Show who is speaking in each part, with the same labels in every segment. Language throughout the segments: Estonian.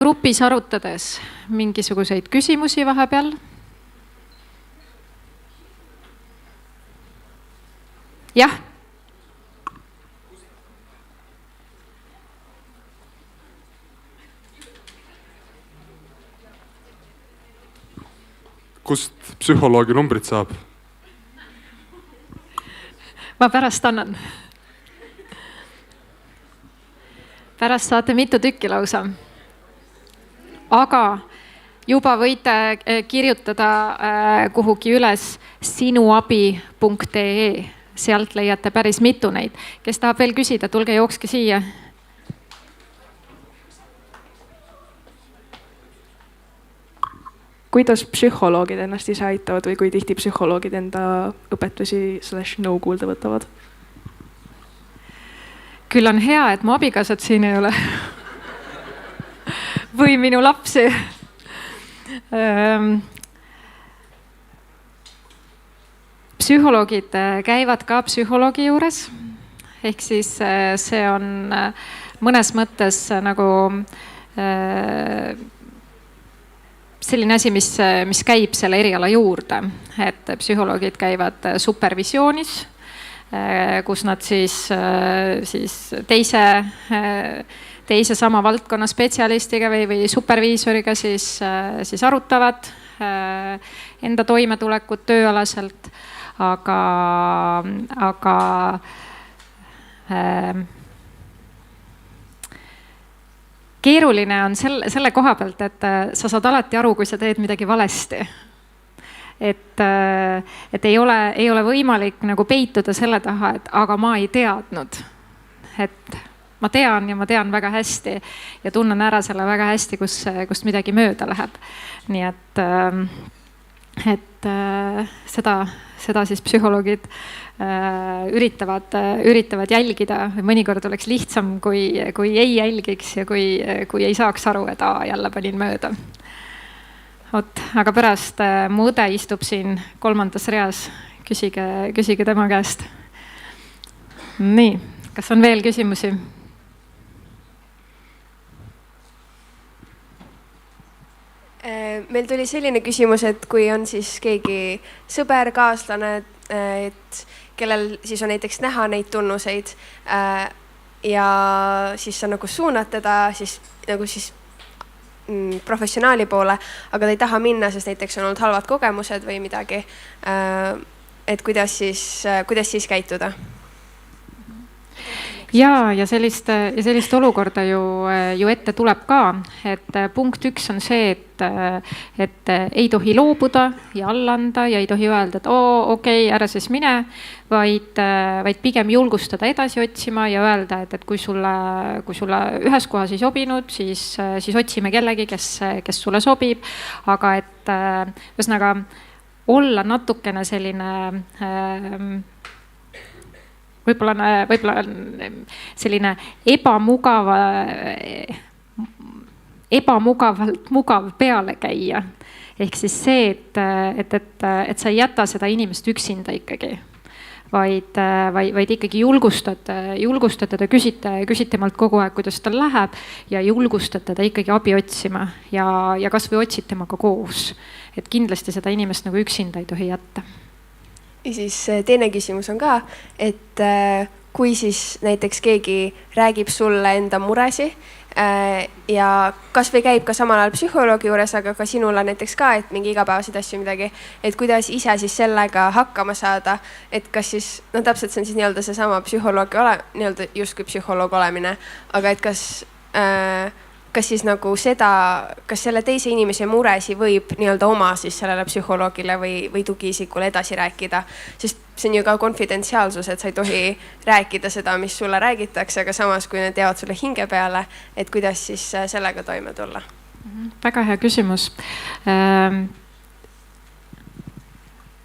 Speaker 1: grupis arutades mingisuguseid küsimusi vahepeal? Jah.
Speaker 2: Kust psühholoogi numbrit saab?
Speaker 1: Ma pärast annan. Pärast saate mitu tükki lausa. Aga juba võite kirjutada kuhugi üles sinuabi.ee. Sealt leiate päris mitu neid. Kes tahab veel küsida, tulge jookske siia.
Speaker 3: Kuidas psühholoogid ennast ise aitavad või kui tihti psühholoogid enda õpetusi/nõu kuulda võtavad?
Speaker 1: Küll on hea, et mu abikaasad siin ei ole. Või minu lapsi. Psühholoogid käivad ka psühholoogi juures. Ehk siis see on mõnes mõttes nagu selline asi, mis käib selle eriala juurde. Et psühholoogid käivad supervisioonis, kus nad siis teise sama valdkonna spetsialistiga või superviisoriga siis arutavad enda toimetulekut tööalaselt. Aga keeruline on selle koha pealt, et sa saad alati aru, kui sa teed midagi valesti. Et ei ole võimalik nagu peituda selle taha, et aga ma ei teadnud. Et ma tean ja ma tean väga hästi ja tunnen ära selle väga hästi, kust midagi mööda läheb. Nii et seda siis psühholoogid üritavad jälgida. Mõnikord oleks lihtsam, kui ei jälgiks ja kui ei saaks aru, et jälle panin mööda. Aga pärast mu õde istub siin 3. reas. Küsige tema käest. Nii, kas on veel küsimusi?
Speaker 4: Meil tuli selline küsimus, et kui on siis keegi sõber, kaaslane, et kellel siis on näiteks näha neid tunnuseid ja siis sa nagu suunad teda siis professionaali poole, aga ta ei taha minna, sest näiteks on olnud halvad kogemused või midagi. Et kuidas siis käituda?
Speaker 1: Ja sellist olukorda ju ette tuleb ka, et punkt 1 on see, et ei tohi loobuda ja alla anda ja ei tohi öelda, et okei, ära siis mine, vaid pigem julgustada edasi otsima ja öelda, et kui sulle ühes kohas ei sobinud, siis otsime kellegi, kes sulle sobib, aga et ühesõnaga olla natukene selline võib-olla selline ebamugavalt mugav peale käia. Ehk siis see, et sa ei jäta seda inimest üksinda ikkagi, vaid ikkagi julgustad teda, küsite temalt kogu aeg, kuidas tal läheb ja julgustad teda ikkagi abi otsima ja kas või otsid temaga koos. Et kindlasti seda inimest nagu üksinda ei tohi jätta.
Speaker 4: Ja siis teine küsimus on ka, et kui siis näiteks keegi räägib sulle enda muresi ja kas või käib ka samal ajal psühholoogi juures, aga ka sinule näiteks ka, et mingi igapäevasid asju midagi, et kuidas ise siis sellega hakkama saada, et kas siis, täpselt see on siis nii-öelda seesama nii-öelda justkui psühholoog olemine, aga et kas siis nagu kas selle teise inimese muresi võib nii-öelda oma siis sellele psühholoogile või tugiisikule edasi rääkida, sest see on ju ka konfidentsiaalsus, et sa ei tohi rääkida seda, mis sulle räägitakse, aga samas kui need jäävad sulle hinge peale, et kuidas siis sellega toime tulla?
Speaker 1: Väga hea küsimus.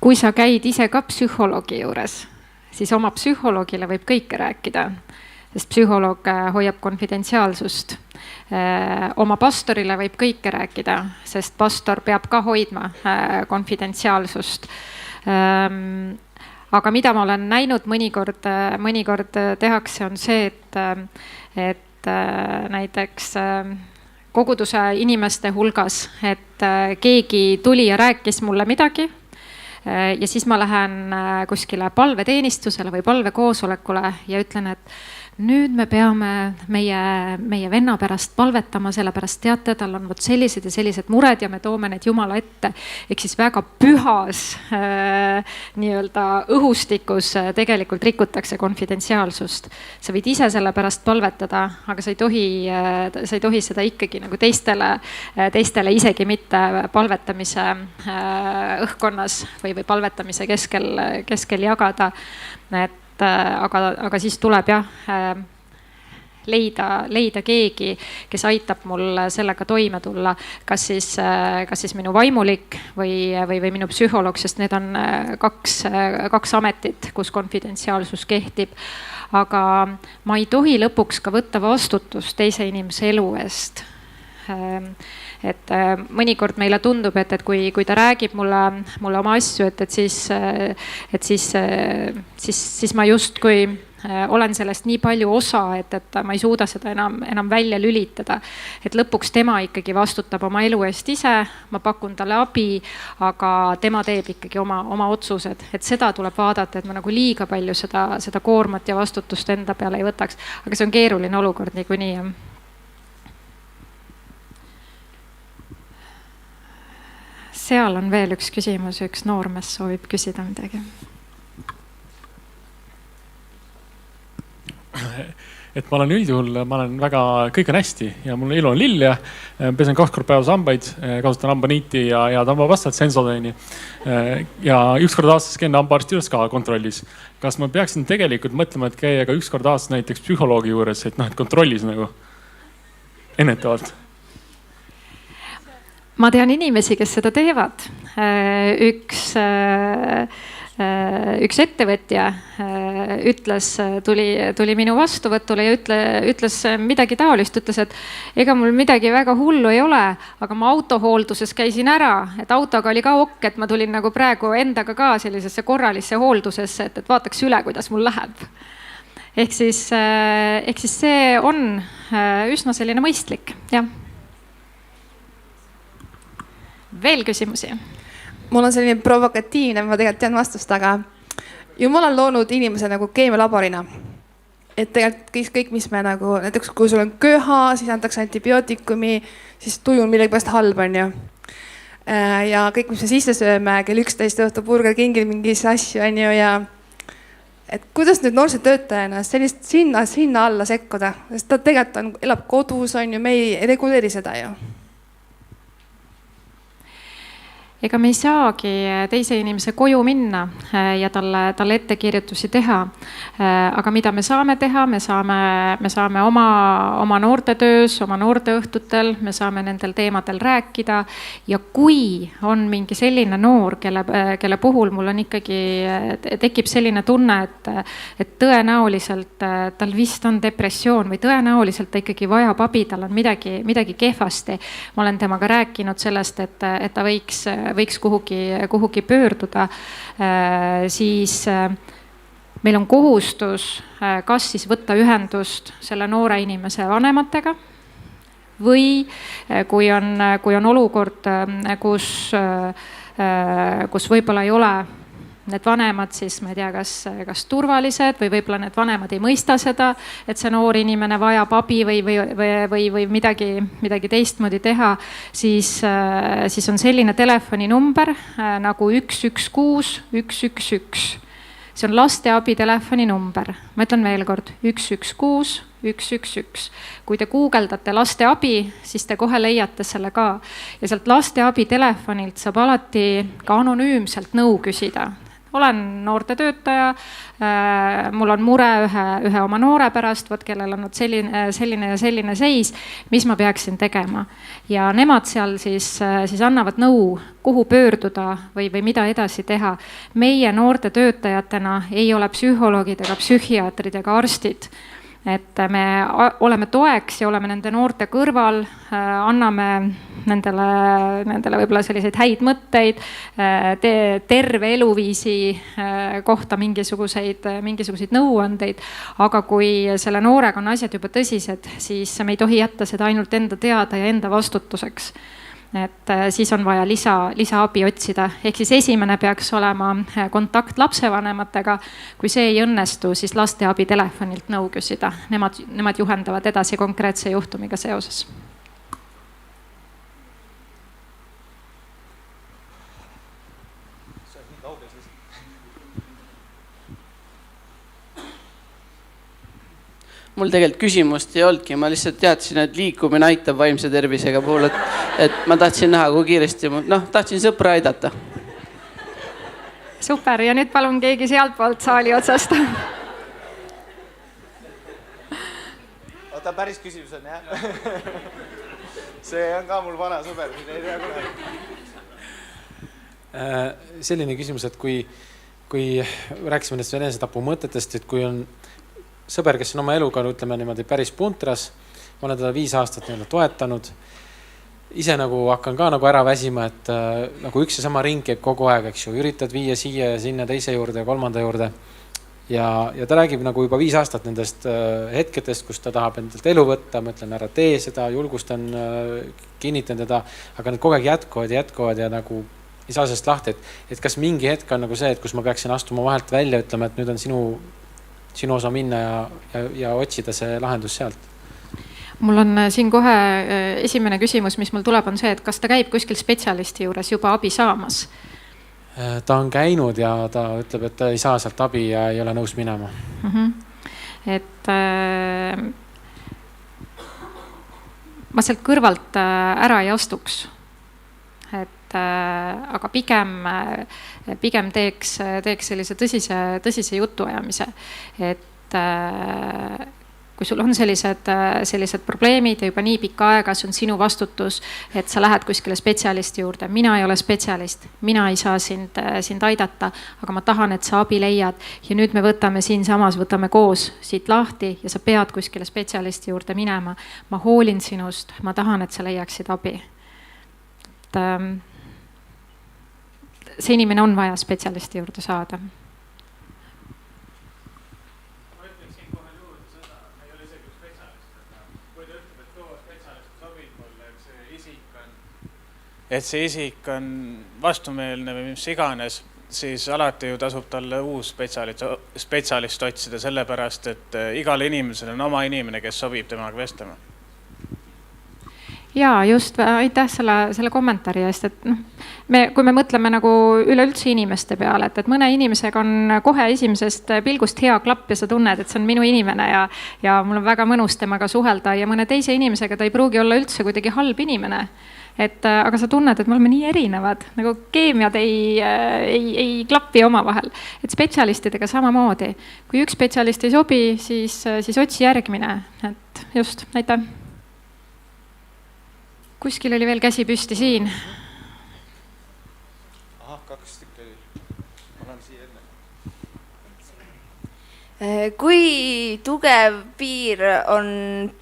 Speaker 1: Kui sa käid ise ka psühholoogi juures, siis oma psühholoogile võib kõike rääkida, sest psühholoog hoiab konfidentsiaalsust. Oma pastorile võib kõike rääkida, sest pastor peab ka hoidma konfidentsiaalsust. Aga mida ma olen näinud mõnikord tehakse on see, et näiteks koguduse inimeste hulgas, et keegi tuli ja rääkis mulle midagi. Ja siis ma lähen kuskile palveteenistusele või palvekoosolekule ja ütlen, et nüüd me peame meie venna pärast palvetama, sellepärast teate, tal on vot sellised ja sellised mured ja me toome need Jumala ette. Ehk siis väga pühas nii-öelda õhustikus tegelikult rikutakse konfidentsiaalsust. Sa võid ise selle pärast palvetada, aga sa ei tohi seda ikkagi nagu teistele isegi mitte palvetamise õhkkonnas või palvetamise keskel jagada. Aga siis tuleb leida keegi, kes aitab mul sellega toime tulla, kas siis minu vaimulik või minu psühholoog, sest need on kaks ametit, kus konfidentsiaalsus kehtib. Aga ma ei tohi lõpuks ka võtta vastutust teise inimese elu eest. Et mõnikord meile tundub, et kui ta räägib mulle oma asju, siis ma justkui olen sellest nii palju osa, et ma ei suuda seda enam välja lülitada. Et lõpuks tema ikkagi vastutab oma elu eest ise, ma pakun talle abi, aga tema teeb ikkagi oma otsused. Et seda tuleb vaadata, et ma nagu liiga palju seda koormat ja vastutust enda peale ei võtaks. Aga see on keeruline olukord niikuinii. Seal on veel üks küsimus, üks noormees soovib küsida midagi.
Speaker 5: Et ma olen üldjuhul, kõik on hästi ja mul elu on lill ja pesen 2 kord päevas hambaid, kasutan hambaniiti ja hambapastat Sensodyne'i. Ja 1 kord aastas käin hambaarsti juures ka kontrollis. Kas ma peaksin tegelikult mõtlema, et käia ka 1 kord aastas näiteks psühholoogi juures, et kontrollis nagu ennetavalt?
Speaker 1: Ma tean inimesi, kes seda teevad. Üks ettevõtja tuli minu vastuvõtule ja ütles midagi taolist, ütles, et ega mul midagi väga hullu ei ole, aga ma autohoolduses käisin ära, et autoga oli ka et ma tulin nagu praegu endaga ka sellisesse korralisse hooldusesse, et vaataks üle, kuidas mul läheb. Ehk siis see on üsna selline mõistlik, jah. Veel küsimusi?
Speaker 6: Mul on selline provokatiivne, ma tegelikult tean vastust, aga Jumal on loonud inimese nagu keemialaborina. Et tegelikult kõik, mis me nagu, näiteks kui sul on köha, siis antakse antibiootikumi, siis tuju on millegi pärast halb on ju. Ja kõik, mis me sisse sööme, kell 11 õhtu Burger Kingil mingis asju on ju ja et kuidas nüüd noorsootöötajana sellist sinna alla sekkuda, sest ta tegelikult elab kodus on ju, me ei reguleeri seda ju.
Speaker 1: Ega me ei saagi teise inimese koju minna ja talle ettekirjutusi teha. Aga mida me saame teha? Me saame oma noortetöös, oma noorteõhtutel, me saame nendel teemadel rääkida. Ja kui on mingi selline noor, kelle puhul mul on ikkagi, tekib selline tunne, et tõenäoliselt tal vist on depressioon või tõenäoliselt ta ikkagi vajab abi, tal on midagi kehvasti. Ma olen temaga rääkinud sellest, et ta võiks kuhugi pöörduda, siis meil on kohustus kas siis võtta ühendust selle noore inimese vanematega või kui on olukord, kus võib-olla ei ole need vanemad siis, ma ei tea, kas turvalised või võib-olla need vanemad ei mõista seda, et see noor inimene vajab abi või midagi teistmoodi teha, siis on selline telefoninumber nagu 116 111. See on lasteabi telefoninumber. Ma ütlen veel kord, 116 111. Kui te guugeldate lasteabi, siis te kohe leiate selle ka. Ja sealt lasteabi telefonilt saab alati ka anonüümselt nõu küsida. Olen noortetöötaja, mul on mure ühe oma noore pärast, kellel on selline ja selline seis, mis ma peaksin tegema. Ja nemad seal siis annavad nõu, kuhu pöörduda või mida edasi teha. Meie noortetöötajatena ei ole psühholoogid ega psühhiaatrid ega arstid. et me oleme toeks ja oleme nende noorte kõrval, anname nendele võib-olla selliseid häid mõtteid, terve eluviisi kohta mingisuguseid nõuandeid. aga kui selle noorega on asjad juba tõsised, siis me ei tohi jätta seda ainult enda teada ja enda vastutuseks. Et siis on vaja lisaabi otsida. Ehk siis esimene peaks olema kontakt lapsevanematega. Kui see ei õnnestu, siis lasteabi telefonilt nõu küsida. Nemad juhendavad edasi konkreetse juhtumiga seoses.
Speaker 7: Mul tegelikult küsimust ei olnudki, ma lihtsalt teadsin, et liikumine aitab vaimse tervisega puhul, et ma tahtsin näha, kui kiiresti, tahtsin sõpra aidata.
Speaker 1: Super, ja nüüd palun keegi sealt poolt saali otsast.
Speaker 8: Oota, päris küsimus on, jah? See on ka mul vana sõber, siin ei tea kunagi.
Speaker 9: Selline küsimus, et kui rääkisime nendest enesetapu mõtetest, et kui on sõber, kes on oma eluga, ütleme niimoodi päris puntras, ma olen teda 5 aastat toetanud. Ise hakkan ka ära väsima, et üks ja sama ring käib kogu aeg, eks ju, üritad viia siia ja sinna teise juurde ja kolmanda juurde. Ja ta räägib juba 5 aastat nendest hetkedest, kus ta tahab endalt elu võtta, ma ütlen ära tee seda, julgustan, kinnitan teda, aga need kogu aeg jätkuvad ja ei saa sellest lahti, et kas mingi hetk on see, et kus ma peaksin astuma vahelt välja, ütlema, et nüüd on sinu osa minna ja otsida see lahendus sealt.
Speaker 1: Mul on siin kohe esimene küsimus, mis mul tuleb, on see, et kas ta käib kuskil spetsialisti juures juba abi saamas?
Speaker 9: Ta on käinud ja ta ütleb, et ta ei saa sealt abi ja ei ole nõus minema.
Speaker 1: Et ma sealt kõrvalt ära ei astuks. Aga pigem teeks sellise tõsise jutuajamise, et kui sul on sellised probleemid ja juba nii pikka aega, see on sinu vastutus, et sa lähed kuskile spetsialisti juurde. Mina ei ole spetsialist, mina ei saa sind aidata, aga ma tahan, et sa abi leiad. Ja nüüd me võtame koos siit lahti ja sa pead kuskile spetsialisti juurde minema. Ma hoolin sinust, ma tahan, et sa leiaksid abi. See inimene on vaja spetsialisti juurde saada.
Speaker 10: Ma ütleksin kohe juurde seda, ei ole isegi spetsialist. Kui ta ütleb, et too spetsialist sobib mulle, et see isik on vastumeelne või mis iganes, siis alati ju tasub talle uus spetsialist otsida, sellepärast, et igal inimesel on oma inimene, kes sobib temaga vestlema.
Speaker 1: Jaa, just, aitäh selle kommentaari eest, et kui me mõtleme üleüldse inimeste peale, et mõne inimesega on kohe esimesest pilgust hea klapp ja sa tunned, et see on minu inimene ja mul on väga mõnus temaga suhelda ja mõne teise inimesega ta ei pruugi olla üldse kuidagi halb inimene. Aga sa tunned, et me oleme nii erinevad, keemiad ei klappi oma vahel. Et spetsialistidega samamoodi. Kui üks spetsialist ei sobi, siis otsi järgmine. Et just, aitäh. Kuskil oli veel käsi püsti siin.
Speaker 8: Aha, 2 tükki oli. Ma olen siia
Speaker 11: enne. Kui tugev piir on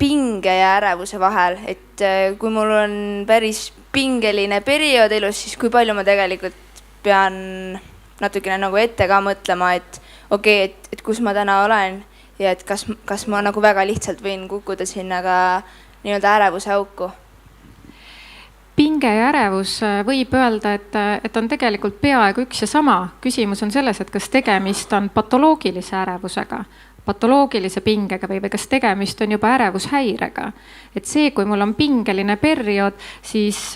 Speaker 11: pinge ja ärevuse vahel, et kui mul on päris pingeline periood elus, siis kui palju ma tegelikult pean natukene ette ka mõtlema, et okei, et kus ma täna olen ja et kas ma väga lihtsalt võin kukkuda sinna ka nii-öelda ärevuse auku.
Speaker 1: Pinge ja ärevus võib öelda, et on tegelikult peaaegu üks ja sama. Küsimus on selles, et kas tegemist on patoloogilise ärevusega, patoloogilise pingega või kas tegemist on juba ärevushäirega. Et see, kui mul on pingeline periood, siis,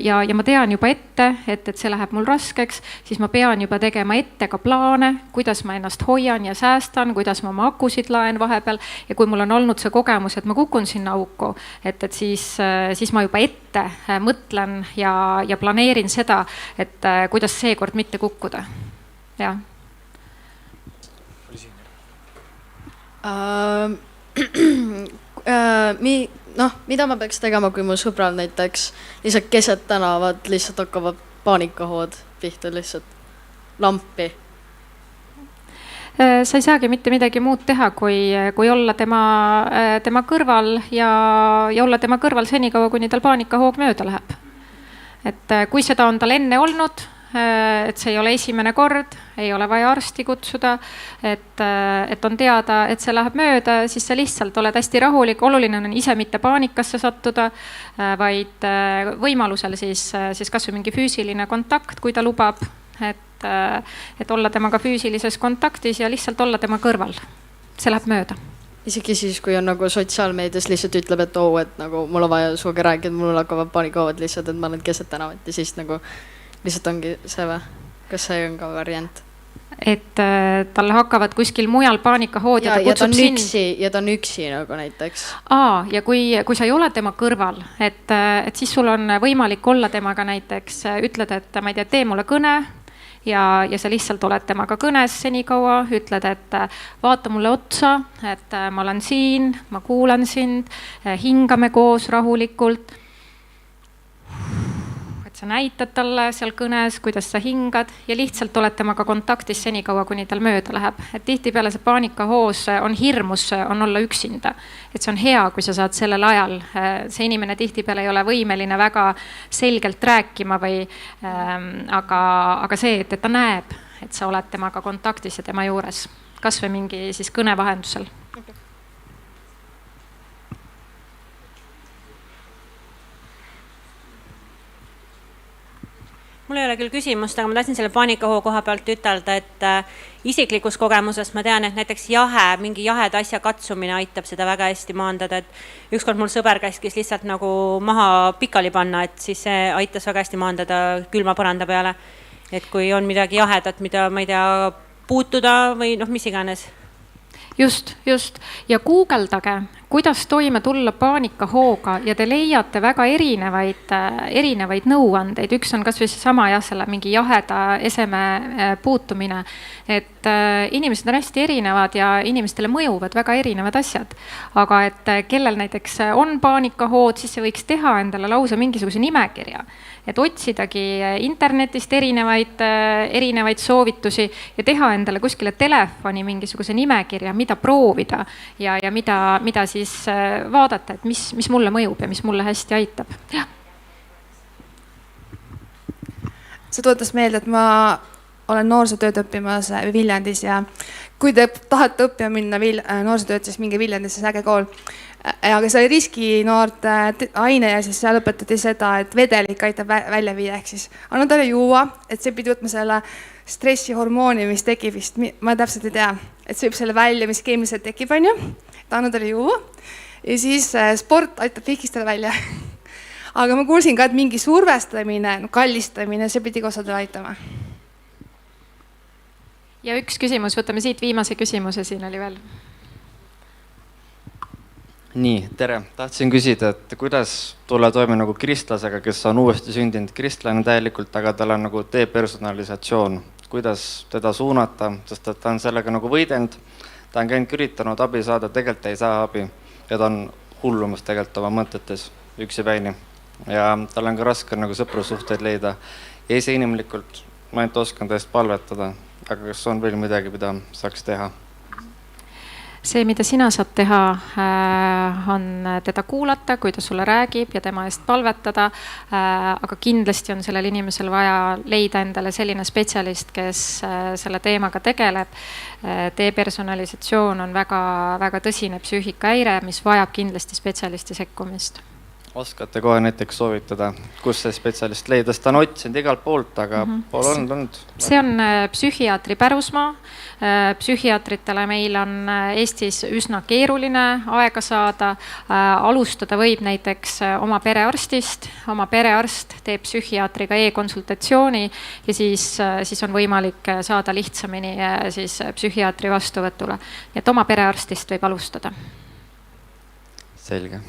Speaker 1: ja ma tean juba ette, et see läheb mul raskeks, siis ma pean juba tegema ette ka plaane, kuidas ma ennast hoian ja säästan, kuidas ma oma akusid laen vahepeal. Ja kui mul on olnud see kogemus, et ma kukun sinna auku, et siis ma juba ette mõtlen ja planeerin seda, et kuidas seekord mitte kukkuda. Jah.
Speaker 12: Mida ma peaks tegema, kui mu sõbral näiteks lihtsalt keset tänavad lihtsalt hakkavad paanikahood pihta lihtsalt lampi?
Speaker 1: sa ei saagi mitte midagi muud teha, kui olla tema kõrval ja olla tema kõrval senikaua, kuni tal paanikahoog mööda läheb. Et kui seda on tal enne olnud, et see ei ole esimene kord, ei ole vaja arsti kutsuda, et on teada, et see läheb mööda, siis sa lihtsalt oled hästi rahulik. Oluline on ise mitte paanikasse sattuda, vaid võimalusel siis kas või mingi füüsiline kontakt, kui ta lubab, et olla temaga füüsilises kontaktis ja lihtsalt olla tema kõrval. See läheb mööda.
Speaker 12: Isegi siis, kui on nagu sotsiaalmeedias lihtsalt ütleb, et et nagu mul on vaja suuga rääkida, mul hakkavad paanikahood lihtsalt, et ma olen keset tänavat ja siis nagu lihtsalt ongi see või? Kas see on ka variant?
Speaker 1: Et tal hakkavad kuskil mujal paanikahood ja ta kutsub sind.
Speaker 12: Ja ta on üksi nagu näiteks.
Speaker 1: Ja kui sa ei ole tema kõrval, et siis sul on võimalik olla temaga näiteks, ütled, et ma ei tea, tee mulle kõne ja sa lihtsalt oled temaga kõnes senikaua, ütled, et vaata mulle otsa, et ma olen siin, ma kuulan sind, hingame koos rahulikult. Sa näitad talle seal kõnes, kuidas sa hingad ja lihtsalt oled temaga kontaktis senikaua, kuni tal mööda läheb. Et tihtipeale see paanikahoos on hirmus, on olla üksinda. Et see on hea, kui sa saad sellel ajal. See inimene tihtipeale ei ole võimeline väga selgelt rääkima aga see, et ta näeb, et sa oled temaga kontaktis ja tema juures. Kas või mingi siis kõne vahendusel.
Speaker 13: Mul ei ole küll küsimust, aga ma tahtsin selle paanikahoo koha pealt ütelda, et isiklikus kogemuses ma tean, et näiteks mingi jaheda asja katsumine aitab seda väga hästi maandada, et ükskord mul sõber käskis lihtsalt nagu maha pikali panna, et siis see aitas väga hästi maandada külma põranda peale. Et kui on midagi jahedat, mida ma ei tea, puutuda või mis iganes.
Speaker 1: Just. Ja guugeldage, kuidas toime tulla paanikahooga ja te leiate väga erinevaid nõuandeid. Üks on kas või sama selle mingi jaheda eseme puutumine. Et inimesed on hästi erinevad ja inimestele mõjuvad väga erinevad asjad. Aga et kellel näiteks on paanikahood, siis see võiks teha endale lausa mingisuguse nimekirja. Et otsidagi internetist erinevaid soovitusi ja teha endale kuskile telefoni mingisuguse nimekirja, mida proovida ja mida siis vaadata, et mis mulle mõjub ja mis mulle hästi aitab. Ja.
Speaker 6: See tuletas meelde, et ma olen noorsootööd õppimas Viljandis ja kui te tahate õppima minna noorsootööd, siis minge Viljandisse, see äge kool. Aga see oli riskinoorte aine ja siis seal õpetati seda, et vedelik aitab välja viia, ehk siis anna talle juua, et see pidi võtma selle stressihormooni, mis tekib vist, ma täpselt ei tea, et see võib selle välja, mis keemiliselt tekib, on ju, et anna talle juua ja siis sport aitab fikistele välja. Aga ma kuulsin ka, et mingi survestamine, kallistamine, see pidi kosadele aitama.
Speaker 1: Ja üks küsimus, võtame siit viimase küsimuse, siin oli veel.
Speaker 14: Nii, tere. Tahtsin küsida, et kuidas tulla toime nagu kristlasega, kes on uuesti sündinud kristlane täielikult, aga tal on nagu depersonalisatsioon. Kuidas teda suunata, sest ta on sellega nagu võidelnud. Ta on käinud üritanud abi saada, tegelikult ei saa abi. Ja ta on hullumas tegelikult oma mõtetes üksipäini. Ja tal on ka raske nagu sõprusuhteid leida. Ja ise inimlikult ma ainult oskan tõest palvetada. Aga kas on veel midagi, mida saaks teha?
Speaker 1: See, mida sina saad teha, on teda kuulata, kui ta sulle räägib ja tema eest palvetada. Aga kindlasti on sellel inimesel vaja leida endale selline spetsialist, kes selle teemaga tegeleb. Depersonalisatsioon on väga tõsine psüühikahäire, mis vajab kindlasti spetsialisti sekkumist.
Speaker 14: Oskate kohe näiteks soovitada, kus see spetsialist leida, sest ta on otsinud igalt poolt, aga pole olnud.
Speaker 1: See on psühhiaatri pärusmaa. Psühhiaatritele meil on Eestis üsna keeruline aega saada. Alustada võib näiteks oma perearstist. Oma perearst teeb psühhiaatriga e-konsultatsiooni ja siis on võimalik saada lihtsamini siis psühhiaatri vastuvõtule. Nii et oma perearstist võib alustada.
Speaker 14: Selge.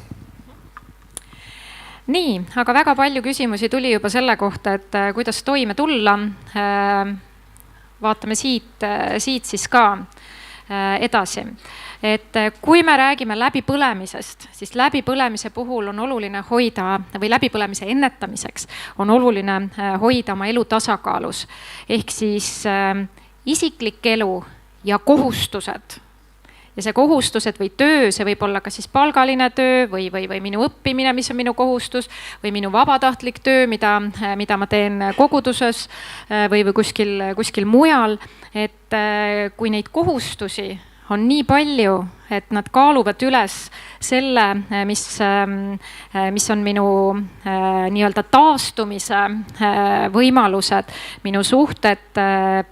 Speaker 1: Nii, aga väga palju küsimusi tuli juba selle kohta, et kuidas toime tulla. Vaatame siit siis ka edasi. Et kui me räägime läbipõlemisest, siis läbipõlemise puhul on oluline hoida või läbipõlemise ennetamiseks on oluline hoida oma elu tasakaalus. Ehk siis isiklik elu ja kohustused. Ja see kohustused või töö, see võib olla ka siis palgaline töö või minu õppimine, mis on minu kohustus, või minu vabatahtlik töö, mida ma teen koguduses või kuskil mujal. Et kui neid kohustusi on nii palju, et nad kaaluvad üles selle, mis on minu nii-öelda taastumise võimalused, minu suhted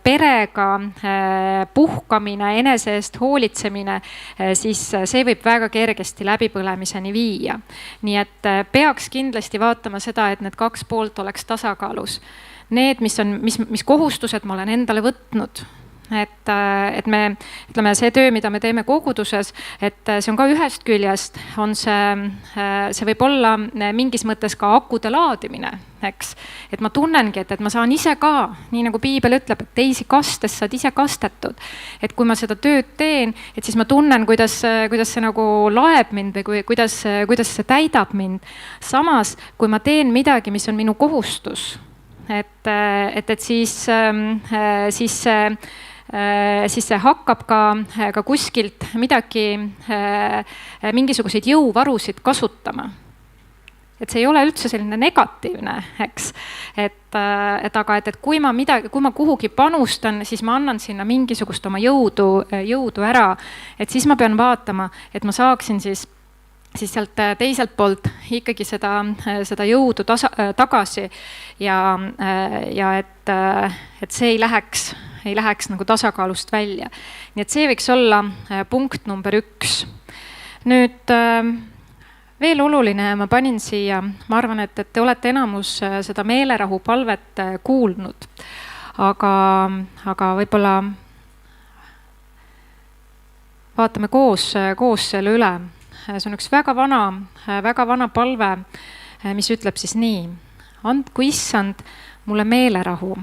Speaker 1: perega, puhkamine, enese eest hoolitsemine, siis see võib väga kergesti läbipõlemiseni viia. Nii et peaks kindlasti vaatama seda, et need kaks poolt oleks tasakaalus. Need, mis kohustused ma olen endale võtnud, et me, ütleme, see töö, mida me teeme koguduses, et see on ka ühest küljest, on see võib olla mingis mõttes ka akude laadimine, eks. Et ma tunnengi, et ma saan ise ka, nii nagu piibel ütleb, et teisi kastes saad ise kastetud. Et kui ma seda tööd teen, et siis ma tunnen, kuidas see nagu laeb mind või kuidas see täidab mind. Samas, kui ma teen midagi, mis on minu kohustus, et siis see hakkab ka kuskilt mingisuguseid jõuvarusid kasutama. Et see ei ole üldse selline negatiivne, eks. Aga kui ma kuhugi panustan, siis ma annan sinna mingisugust oma jõudu ära. Et siis ma pean vaatama, et ma saaksin siis sealt teiselt poolt ikkagi seda jõudu tagasi ja et see ei läheks nagu tasakaalust välja. Nii et see võiks olla punkt number 1. Nüüd veel oluline, ma panin siia, ma arvan, et te olete enamus seda meelerahu palvet kuulnud, aga võib-olla vaatame koos selle üle. See on üks väga vana palve, mis ütleb siis nii. Andku issand mulle meelerahu,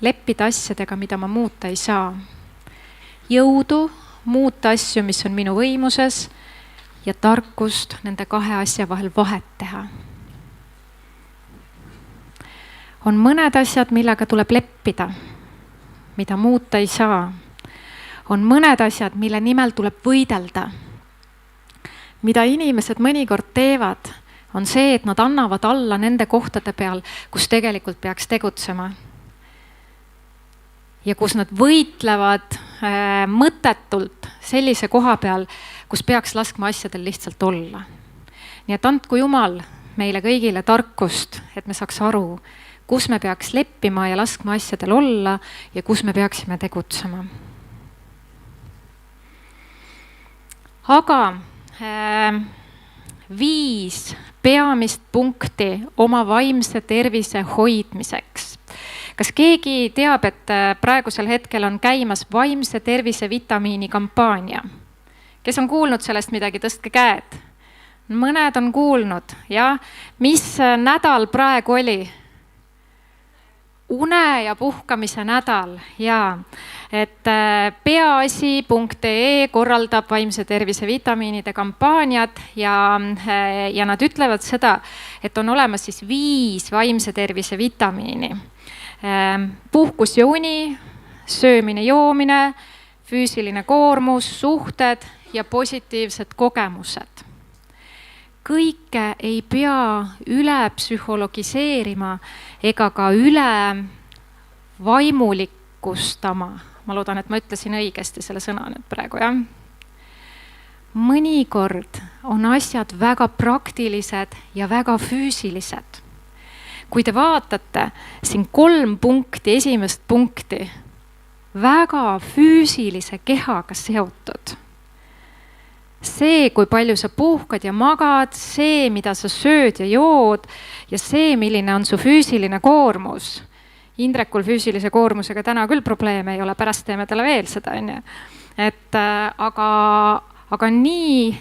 Speaker 1: leppida asjadega, mida ma muuta ei saa. Jõudu muuta asju, mis on minu võimuses ja tarkust nende kahe asja vahel vahet teha. On mõned asjad, millega tuleb leppida, mida muuta ei saa. On mõned asjad, mille nimel tuleb võidelda. Mida inimesed mõnikord teevad, on see, et nad annavad alla nende kohtade peal, kus tegelikult peaks tegutsema. Ja kus nad võitlevad mõttetult sellise koha peal, kus peaks laskma asjadel lihtsalt olla. Nii et andku Jumal meile kõigile tarkust, et me saaks aru, kus me peaks leppima ja laskma asjadel olla ja kus me peaksime tegutsema. Aga 5 peamist punkti oma vaimse tervise hoidmiseks. Kas keegi teab, et praegusel hetkel on käimas vaimse tervise vitamiini kampaania? Kes on kuulnud sellest midagi, tõstke käed. Mõned on kuulnud, ja mis nädal praegu oli? Une ja puhkamise nädal, ja et peaasi.ee korraldab vaimse tervise vitamiinide kampaaniat ja nad ütlevad seda, et on olemas siis 5 vaimse tervise vitamiini. Puhkus ja uni, söömine, joomine, füüsiline koormus, suhted ja positiivsed kogemused. Kõike ei pea üle psühhologiseerima ega ka üle vaimulikustama. Ma loodan, et ma ütlesin õigesti selle sõna nüüd praegu, jah? Mõnikord on asjad väga praktilised ja väga füüsilised. Kui te vaatate siin 3 punkti, esimest punkti, väga füüsilise kehaga seotud. See, kui palju sa puhkad ja magad, see, mida sa sööd ja jood ja see, milline on su füüsiline koormus. Indrekul füüsilise koormusega täna küll probleeme ei ole, pärast teeme talle veel seda. Aga nii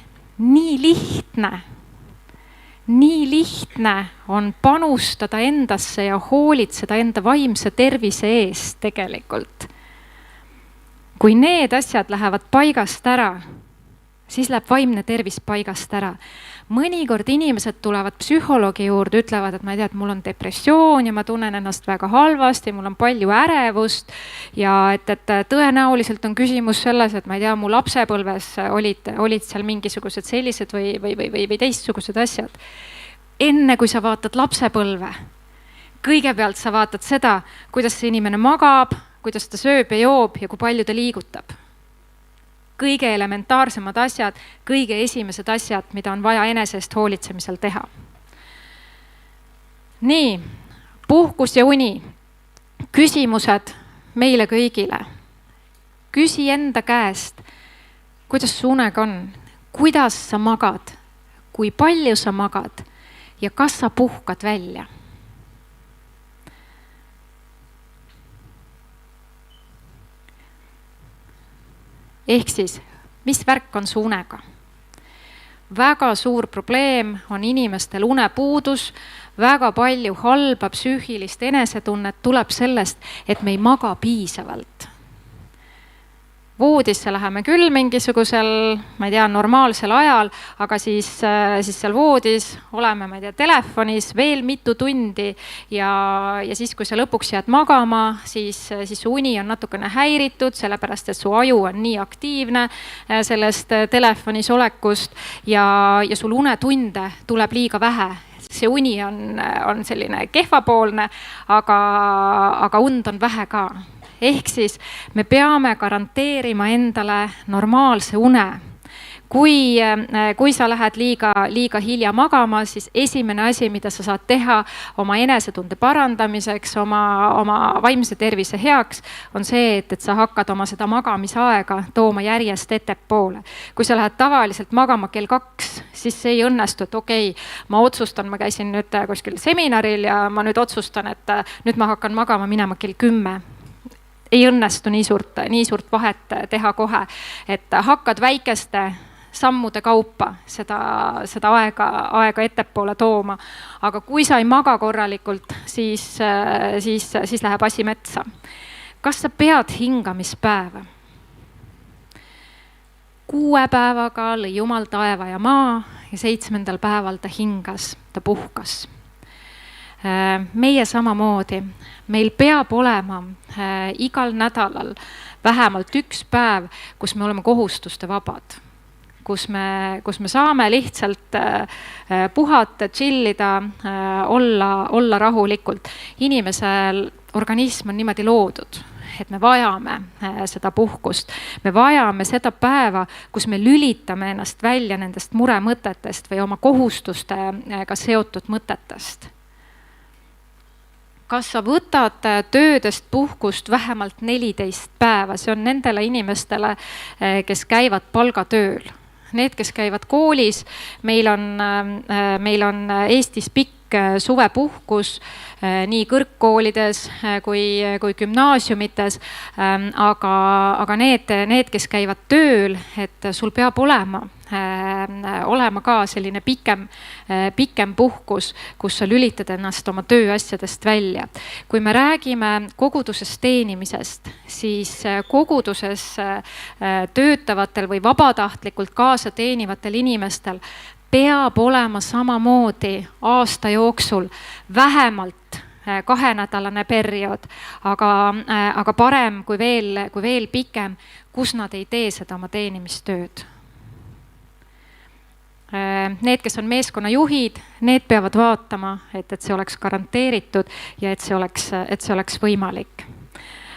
Speaker 1: lihtne on panustada endasse ja hoolitseda enda vaimse tervise eest tegelikult. Kui need asjad lähevad paigast ära, siis läheb vaimne tervis paigast ära. mõnikord inimesed tulevad psühholoogi juurde, ütlevad, et ma ei tea, et mul on depressioon ja ma tunnen ennast väga halvasti, mul on palju ärevust ja et tõenäoliselt on küsimus selles, et ma ei tea, mu lapsepõlves olid seal mingisugused sellised või teistsugused asjad. Enne kui sa vaatad lapsepõlve, kõigepealt sa vaatad seda, kuidas see inimene magab, kuidas ta sööb ja joob ja kui palju ta liigutab. Kõige elementaarsemad asjad, kõige esimesed asjad, mida on vaja enese eest hoolitsemisel teha. Nii, puhkus ja uni. Küsimused meile kõigile. Küsi enda käest, kuidas su unega on, kuidas sa magad, kui palju sa magad ja kas sa puhkad välja. Ehk siis, mis värk on su unega? Väga suur probleem on inimestel unepuudus, väga palju halba psüühilist enesetunnet tuleb sellest, et me ei maga piisavalt. Voodisse läheme küll mingisugusel, ma ei tea, normaalsel ajal, aga siis seal voodis oleme, ma ei tea, telefonis veel mitu tundi ja siis, kui sa lõpuks jääd magama, siis su uni on natukene häiritud, sellepärast, et su aju on nii aktiivne sellest telefonis olekust ja sul unetunde tuleb liiga vähe. See uni on selline kehvapoolne, aga und on vähe ka. Ehk siis me peame garanteerima endale normaalse une. Kui sa lähed liiga hilja magama, siis esimene asi, mida sa saad teha oma enesetunde parandamiseks, oma vaimse tervise heaks, on see, et sa hakkad oma seda magamisaega tooma järjest ettepoole. Kui sa lähed tavaliselt magama kell 2, siis see ei õnnestu, et okei, ma otsustan, ma käisin nüüd kuskil seminaril ja ma nüüd otsustan, et nüüd ma hakkan magama minema kell 10. Ei õnnestu nii suurt vahet teha kohe, et hakkad väikeste sammude kaupa seda aega ettepoole tooma. Aga kui sa ei maga korralikult, siis läheb asi metsa. Kas sa pead hingamispäeva? 6 päevaga lõi Jumal taeva ja maa ja 7. päeval ta hingas, ta puhkas. Meie samamoodi, meil peab olema igal nädalal vähemalt 1 päev, kus me oleme kohustuste vabad, kus me saame lihtsalt puhata, chillida, olla rahulikult. Inimesel organism on niimoodi loodud, et me vajame seda puhkust. Me vajame seda päeva, kus me lülitame ennast välja nendest muremõtetest või oma kohustustega seotud mõtetest. Kas sa võtad töödest puhkust vähemalt 14 päeva? See on nendele inimestele, kes käivad palgatööl. Need, kes käivad koolis, meil on Eestis pikk suvepuhkus nii kõrgkoolides kui gümnaasiumites, aga need, kes käivad tööl, et sul peab olema ka selline pikem puhkus, kus sa lülitad ennast oma tööasjadest välja. Kui me räägime kogudusest teenimisest, siis koguduses töötavatel või vabatahtlikult kaasa teenivatel inimestel peab olema samamoodi aasta jooksul vähemalt 2-nädalane periood, aga parem kui veel pikem, kus nad ei tee seda oma teenimistööd. Need, kes on meeskonnajuhid, need peavad vaatama, et see oleks garanteeritud ja et see oleks võimalik.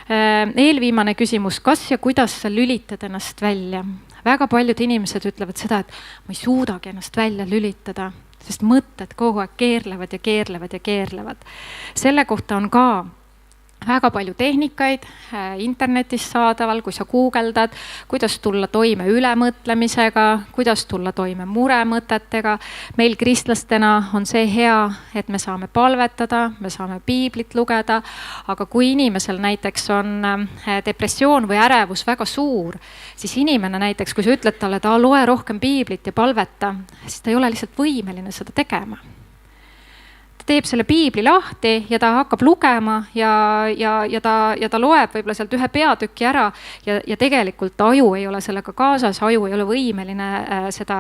Speaker 1: Eelviimane küsimus, kas ja kuidas sa lülitad ennast välja? Väga paljud inimesed ütlevad seda, et ma ei suudagi ennast välja lülitada, sest mõtted kogu aeg keerlevad. Selle kohta on ka väga palju tehnikaid internetis saadaval, kui sa guugeldad, kuidas tulla toime ülemõtlemisega, kuidas tulla toime muremõtetega. Meil kristlastena on see hea, et me saame palvetada, me saame piiblit lugeda, aga kui inimesel näiteks on depressioon või ärevus väga suur, siis inimene näiteks, kui sa ütled talle, ta loe rohkem piiblit ja palveta, siis ta ei ole lihtsalt võimeline seda tegema. teeb selle piibli lahti ja ta hakkab lugema ja ta loeb võib-olla sealt ühe peatüki ära ja tegelikult aju ei ole sellega kaasas, aju ei ole võimeline seda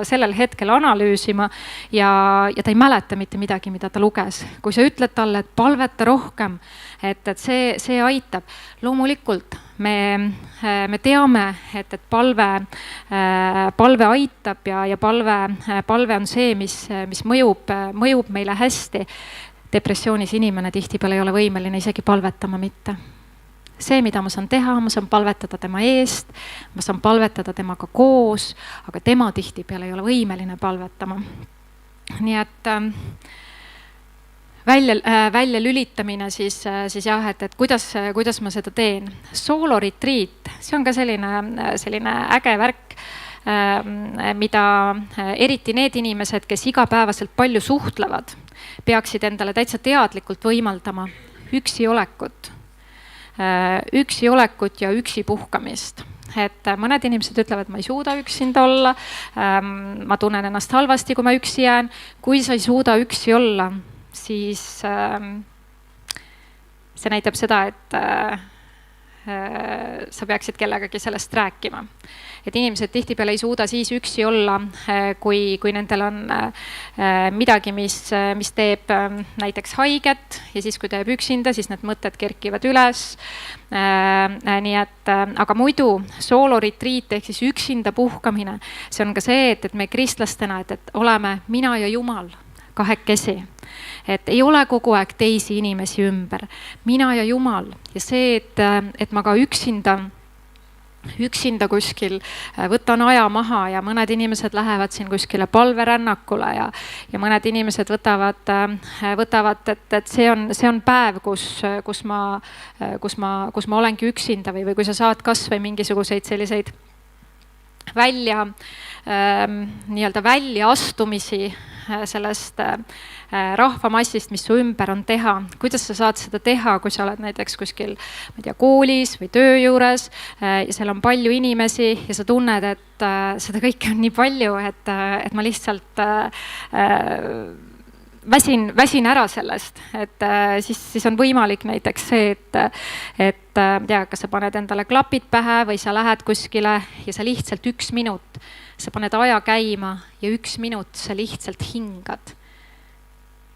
Speaker 1: sellel hetkel analüüsima ja ta ei mäleta mitte midagi, mida ta luges. Kui sa ütled talle, et palveta rohkem, et see aitab. Loomulikult me teame, et palve aitab ja palve on see, mis mõjub meile hästi. Depressioonis inimene tihtipeale ei ole võimeline isegi palvetama mitte. See, mida ma saan teha, ma saan palvetada tema eest, ma saan palvetada temaga koos, aga tema tihtipeale ei ole võimeline palvetama. Nii et välja lülitamine siis jah, et kuidas ma seda teen. Sooloretriit, see on ka selline äge värk, mida eriti need inimesed, kes igapäevaselt palju suhtlevad, peaksid endale täitsa teadlikult võimaldama üksi olekut ja üksi puhkamist. Et mõned inimesed ütlevad, ma ei suuda üksinda olla, ma tunnen ennast halvasti, kui ma üksi jään. Kui sa ei suuda üksi olla, siis see näitab seda, et sa peaksid kellegagi sellest rääkima. Et inimesed tihtipeale ei suuda siis üksi olla, kui nendel on midagi, mis teeb näiteks haiget ja siis kui teeb üksinda, siis need mõtted kerkivad üles. Nii et, aga muidu sooloretriit ehk siis üksinda puhkamine, see on ka see, et me kristlastena, et oleme mina ja Jumal kahekesi. Et ei ole kogu aeg teisi inimesi ümber. Mina ja Jumal. Ja see, et ma ka üksinda kuskil võtan aja maha ja mõned inimesed lähevad siin kuskile palverännakule ja mõned inimesed võtavad, et see on päev, kus ma olengi üksinda või kui sa saad kas või mingisuguseid selliseid väljaastumisi sellest rahvamassist, mis su ümber on teha. Kuidas sa saad seda teha, kui sa oled näiteks kuskil, ma ei tea, koolis või töö juures ja seal on palju inimesi ja sa tunned, et seda kõike on nii palju, et ma lihtsalt väsin ära sellest, et siis on võimalik näiteks see, et kas sa paned endale klapid pähe või sa lähed kuskile ja sa lihtsalt 1 minut, sa paned aja käima ja 1 minut sa lihtsalt hingad.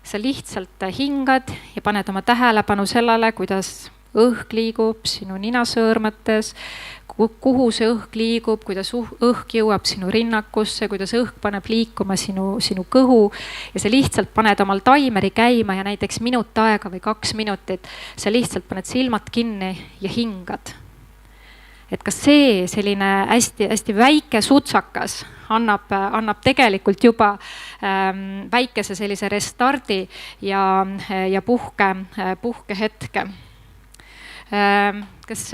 Speaker 1: Sa lihtsalt hingad ja paned oma tähelepanu sellele, kuidas õhk liigub sinu ninasõõrmetes, kuhu see õhk liigub, kuidas õhk jõuab sinu rinnakusse, kuidas õhk paneb liikuma sinu kõhu ja sa lihtsalt paned omal taimeri käima ja näiteks minut aega või 2 minutit, sa lihtsalt paned silmad kinni ja hingad. Et kas see selline hästi väike sutsakas annab tegelikult juba väikese sellise restardi ja puhkehetke. Kas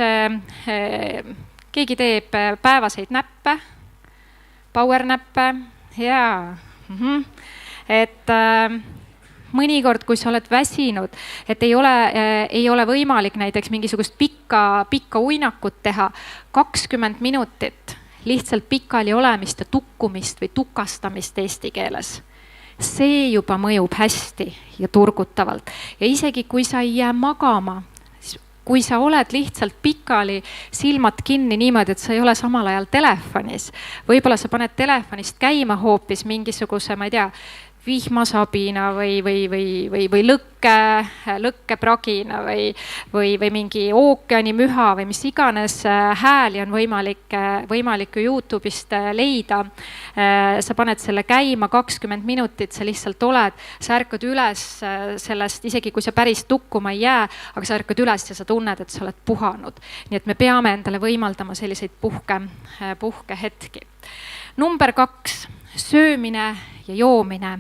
Speaker 1: keegi teeb päevaseid näppe, power näppe? Jaa. Et mõnikord, kui sa oled väsinud, et ei ole võimalik näiteks mingisugust pikka uinakut teha, 20 minutit lihtsalt pikali olemist ja tukkumist või tukastamist eesti keeles. See juba mõjub hästi ja turgutavalt. Ja isegi kui sa ei jää magama, kui sa oled lihtsalt pikali silmad kinni niimoodi, et sa ei ole samal ajal telefonis, võib-olla sa paned telefonist käima hoopis mingisuguse, ma ei tea, vihmasabina või lõkkepragina või mingi ookeani müha või mis iganes hääli on võimalik YouTube'ist leida. Sa paned selle käima 20 minutit, sa lihtsalt oled, sa ärkad üles sellest, isegi kui sa päris tukkuma ei jää, aga sa ärkad üles ja sa tunned, et sa oled puhanud. Nii et me peame endale võimaldama selliseid puhkehetki. Number 2, söömine ja joomine.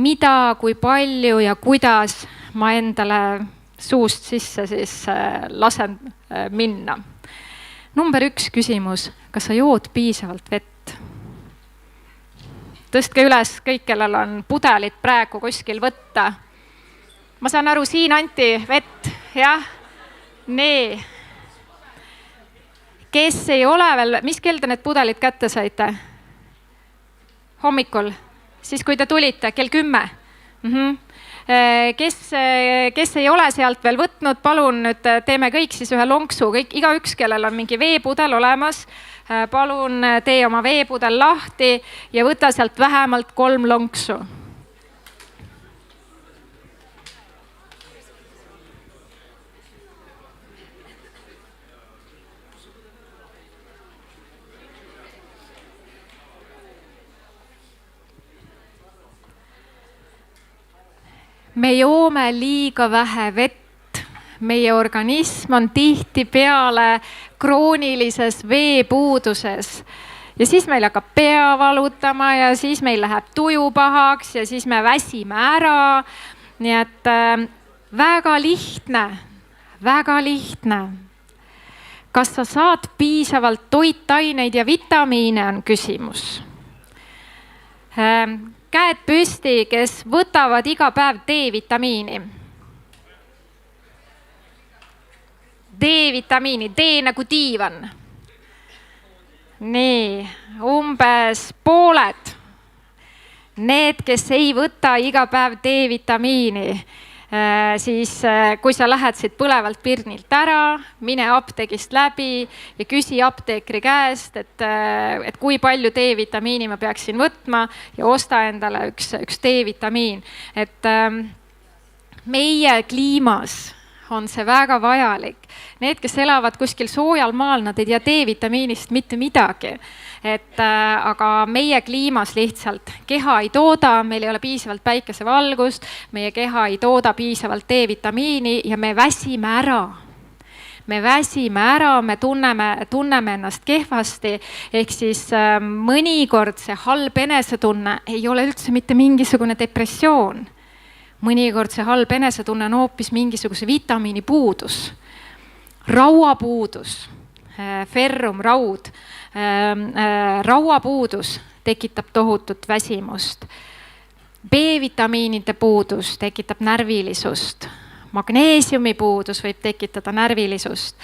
Speaker 1: Mida, kui palju ja kuidas ma endale suust sisse siis lasen minna. Number 1 küsimus, kas sa jood piisavalt vett? Tõstke üles kõik, kellel on pudelit praegu kuskil võtta. Ma saan aru, siin anti vett, jah? Nee. Kes ei ole veel, mis kell te need pudelid kätte saite? Hommikul? Siis kui te tulite, kell 10. Kes ei ole sealt veel võtnud, palun nüüd teeme kõik siis ühe lonksu, igaüks, kellel on mingi veepudel olemas, palun tee oma veepudel lahti ja võta sealt vähemalt 3 lonksu. Me joome liiga vähe vett, meie organism on tihtipeale kroonilises veepuuduses ja siis meil hakkab pea valutama ja siis meil läheb tuju pahaks ja siis me väsime ära. Nii et väga lihtne. Kas sa saad piisavalt toitaineid ja vitamiine on küsimus. Käed püsti, kes võtavad iga päev D-vitamiini. D-vitamiini, D nagu diivan. Nii, umbes pooled. Need, kes ei võta iga päev D-vitamiini, siis kui sa lähed siit põlevalt pirnilt ära, mine apteegist läbi ja küsi apteekri käest, et kui palju D-vitamiini ma peaksin võtma ja osta endale üks D-vitamiin. Et meie kliimas on see väga vajalik. Need, kes elavad kuskil soojal maal, nad ei tea D-vitamiinist mitte midagi. Aga meie kliimas lihtsalt keha ei tooda, meil ei ole piisavalt päikesevalgust, meie keha ei tooda piisavalt D-vitamiini ja me väsime ära. Me tunneme ennast kehvasti, ehk siis mõnikord see halb enesetunne ei ole üldse mitte mingisugune depressioon. Mõnikord see halb enesetunne on hoopis mingisuguse vitamiini puudus, rauapuudus, ferrum, raud. Rauapuudus tekitab tohutut väsimust. B-vitamiinide puudus tekitab närvilisust. Magneesiumi puudus võib tekitada närvilisust.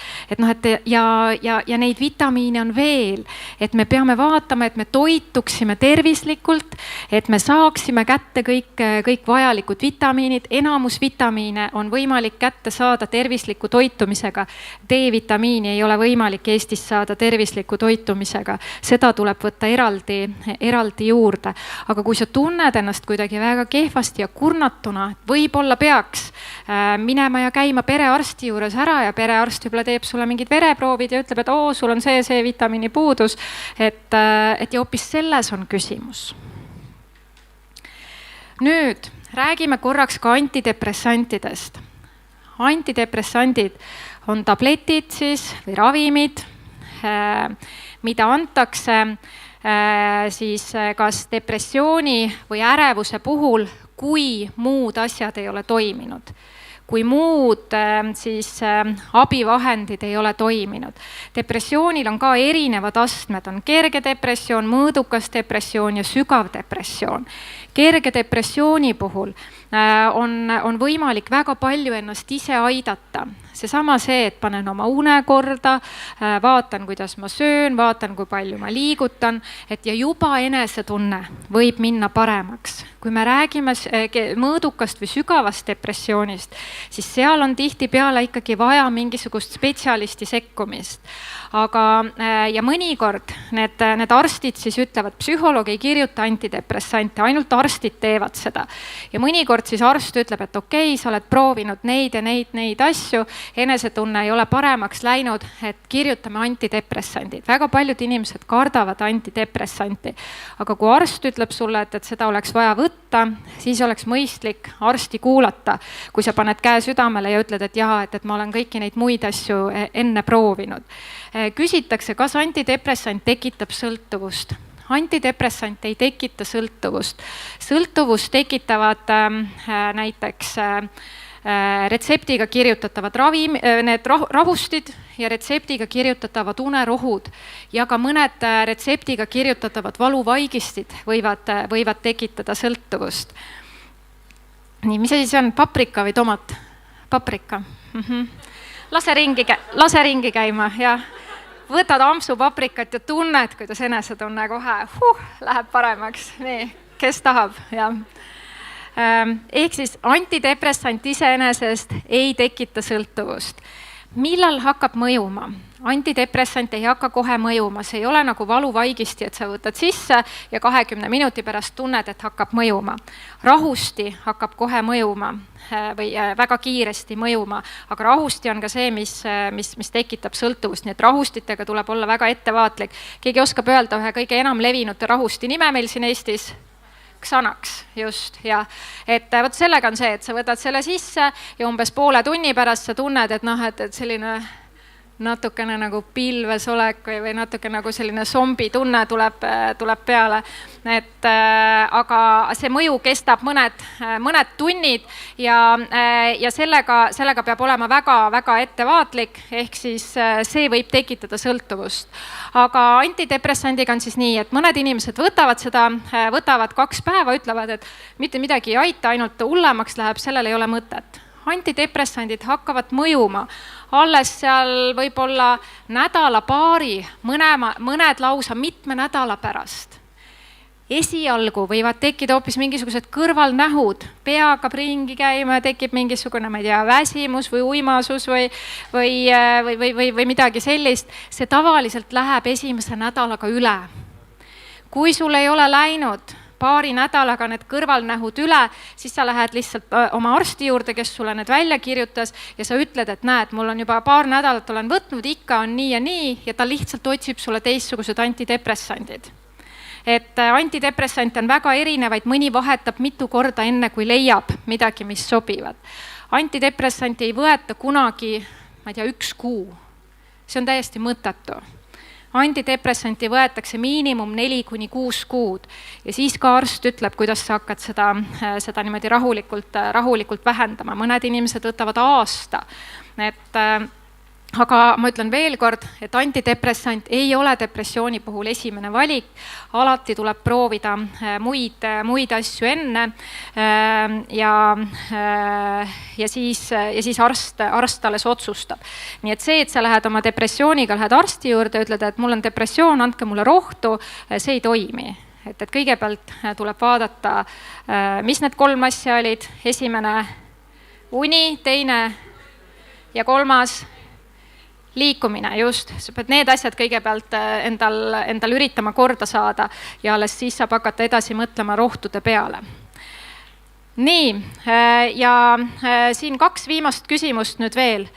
Speaker 1: Ja neid vitamiine on veel, et me peame vaatama, et me toituksime tervislikult, et me saaksime kätte kõik vajalikud vitamiinid. Enamus vitamiine on võimalik kätte saada tervisliku toitumisega. D-vitamiini ei ole võimalik Eestis saada tervisliku toitumisega. Seda tuleb võtta eraldi juurde. Aga kui sa tunned ennast kuidagi väga kehvasti ja kurnatuna, võib-olla peaks minema ja käima perearsti juures ära ja perearst juba teeb sulle mingid vereproovid ja ütleb, et sul on see vitamiini puudus, et ja hoopis selles on küsimus. Nüüd räägime korraks ka antidepressantidest. Antidepressandid on tabletid siis või ravimid, mida antakse siis kas depressiooni või ärevuse puhul, kui muud asjad ei ole toiminud. Kui muud siis abivahendid ei ole toiminud. Depressioonil on ka erinevad astmed, on kerge depressioon, mõõdukas depressioon ja sügav depressioon. Kerge depressiooni puhul on võimalik väga palju ennast ise aidata. Seesama see, et panen oma une korda, vaatan, kuidas ma söön, vaatan, kui palju ma liigutan, ja juba enesetunne võib minna paremaks. Kui me räägime mõõdukast või sügavast depressioonist, siis seal on tihtipeale ikkagi vaja mingisugust spetsialisti sekkumist. Ja mõnikord need arstid siis ütlevad, psühholoog ei kirjuta antidepressante, ainult arstid teevad seda. Ja mõnikord siis arst ütleb, et okei, sa oled proovinud neid ja neid asju, enesetunne ei ole paremaks läinud, et kirjutame antidepressandid. Väga paljud inimesed kardavad antidepressanti. Aga kui arst ütleb sulle, et seda oleks vaja võtta, siis oleks mõistlik arsti kuulata. Kui sa paned käe südamele ja ütled, et ma olen kõiki neid muid asju enne proovinud. Küsitakse, kas antidepressant tekitab sõltuvust. Antidepressant ei tekita sõltuvust. Sõltuvust tekitavad näiteks retseptiga kirjutatavad need rahustid ja retseptiga kirjutatavad unerohud ja ka mõned retseptiga kirjutatavad valuvaigistid võivad tekitada sõltuvust. Nii, mis asi see on? Paprika või tomat? Paprika. Lase ringi käima ja võtad ampsu paprikat ja tunned, kuidas enesetunne kohe läheb paremaks. Nii, kes tahab? Ja. ehk siis antidepressant iseenesest ei tekita sõltuvust. Millal hakkab mõjuma? Antidepressant ei hakka kohe mõjuma, see ei ole nagu valuvaigisti, et sa võtad sisse ja 20 minuti pärast tunned, et hakkab mõjuma. Rahusti hakkab kohe mõjuma või väga kiiresti mõjuma, aga rahusti on ka see, mis tekitab sõltuvust, nii et rahustitega tuleb olla väga ettevaatlik. Keegi oskab öelda ühe kõige enam levinud rahusti nime meil siin Eestis? Xanax, just, ja et vot sellega on see, et sa võtad selle sisse ja umbes poole tunni pärast sa tunned, et noh, et selline natukene nagu pilves olek või natuke nagu selline zombi tunne tuleb peale. Aga see mõju kestab mõned tunnid ja sellega peab olema väga ettevaatlik, ehk siis see võib tekitada sõltuvust. Aga antidepressandiga on siis nii, et mõned inimesed võtavad 2 päeva, ütlevad, et mitte midagi ei aita, ainult hullemaks läheb, sellel ei ole mõtet. Antidepressandid hakkavad mõjuma alles seal võib-olla nädala-paari, mõned lausa mitme nädala pärast. Esialgu võivad tekkida hoopis mingisugused kõrvalnähud, pea hakkab ringi käima ja tekib mingisugune, ma ei tea, väsimus või uimasus või midagi sellist. See tavaliselt läheb esimese nädalaga üle. Kui sul ei ole läinud paari nädalaga need kõrvalnähud üle, siis sa lähed lihtsalt oma arsti juurde, kes sulle need välja kirjutas ja sa ütled, et näed, mul on juba 2 nädalat olen võtnud, ikka on nii ja ta lihtsalt otsib sulle teistsugused antidepressandid. Et antidepressante on väga erinevaid, mõni vahetab mitu korda enne, kui leiab midagi, mis sobivad. Antidepressanti ei võeta kunagi, ma ei tea, 1 kuu. See on täiesti mõttetu. Antidepressanti võetakse miinimum 4-6 kuud ja siis ka arst ütleb, kuidas sa hakkad seda niimoodi rahulikult vähendama. Mõned inimesed võtavad aasta. Aga ma ütlen veel kord, et antidepressant ei ole depressiooni puhul esimene valik. Alati tuleb proovida muid asju enne ja siis arst alles otsustab. Nii et see, et sa lähed oma depressiooniga, lähed arsti juurde, ütled, et mul on depressioon, andke mulle rohtu, see ei toimi. Et kõigepealt tuleb vaadata, mis need 3 asja olid. Esimene uni, teine ja 3 liikumine, just. Sa pead need asjad kõigepealt endal üritama korda saada ja alles siis saab hakata edasi mõtlema rohtude peale. Nii, ja siin 2 viimast küsimust nüüd veel.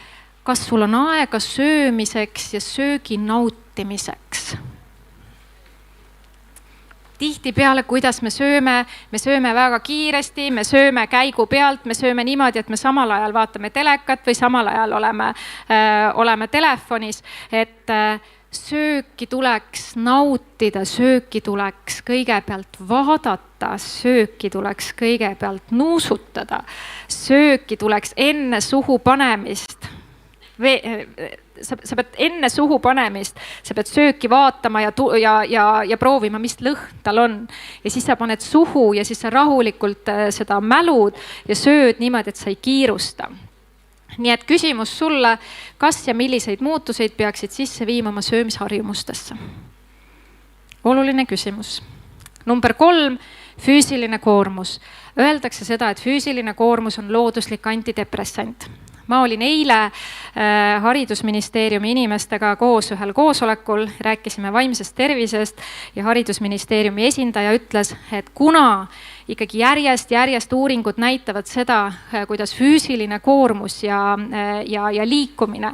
Speaker 1: Kas sul on aega söömiseks ja söögi nautimiseks? Tihtipeale, kuidas me sööme väga kiiresti, me sööme käigu pealt, me sööme niimoodi, et me samal ajal vaatame telekat või samal ajal oleme telefonis, et sööki tuleks nautida, sööki tuleks kõigepealt vaadata, sööki tuleks kõigepealt nuusutada, sööki tuleks enne suhu panemist. Sa pead enne suhu panemist, sa pead sööki vaatama ja proovima, mis lõhn tal on. Ja siis sa paned suhu ja siis sa rahulikult seda mälud ja sööd niimoodi, et sa ei kiirusta. Nii et küsimus sulle, kas ja milliseid muutuseid peaksid sisse viima oma söömisharjumustesse? Oluline küsimus. Number 3, füüsiline koormus. Öeldakse seda, et füüsiline koormus on looduslik antidepressant. Ma olin eile haridusministeeriumi inimestega koos ühel koosolekul, rääkisime vaimsest tervisest ja haridusministeeriumi esindaja ütles, et kuna ikkagi järjest uuringud näitavad seda, kuidas füüsiline koormus ja liikumine,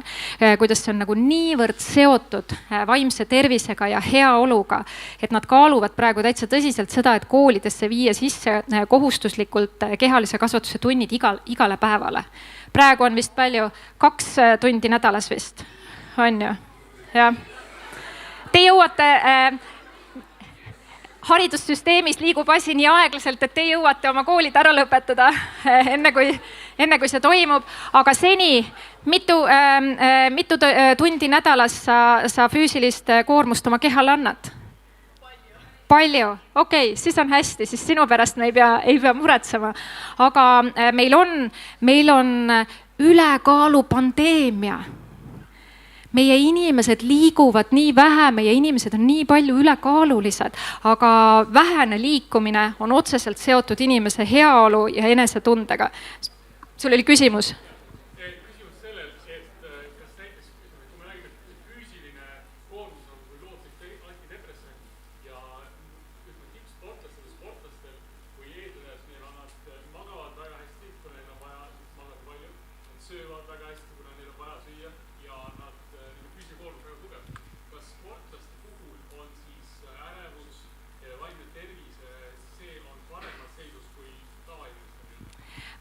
Speaker 1: kuidas see on nagu niivõrd seotud vaimse tervisega ja heaoluga, et nad kaaluvad praegu täitsa tõsiselt seda, et koolidesse viia sisse kohustuslikult kehalise kasvatuse tunnid igale päevale. Praegu on vist palju, 2 tundi nädalas vist, on ju? Ja. Te jõuate, haridussüsteemis liigub asi nii aeglaselt, et te jõuate oma koolid ära lõpetada enne kui see toimub, aga seni mitu tundi nädalas sa füüsilist koormust oma kehale annad? Palju. Okei, siis on hästi, siis sinu pärast me ei pea muretsema. Aga meil on ülekaalu pandeemia. meie inimesed liiguvad nii vähe, meie inimesed on nii palju ülekaalulised, aga vähene liikumine on otseselt seotud inimese heaolu ja enesetundega. Sul oli küsimus?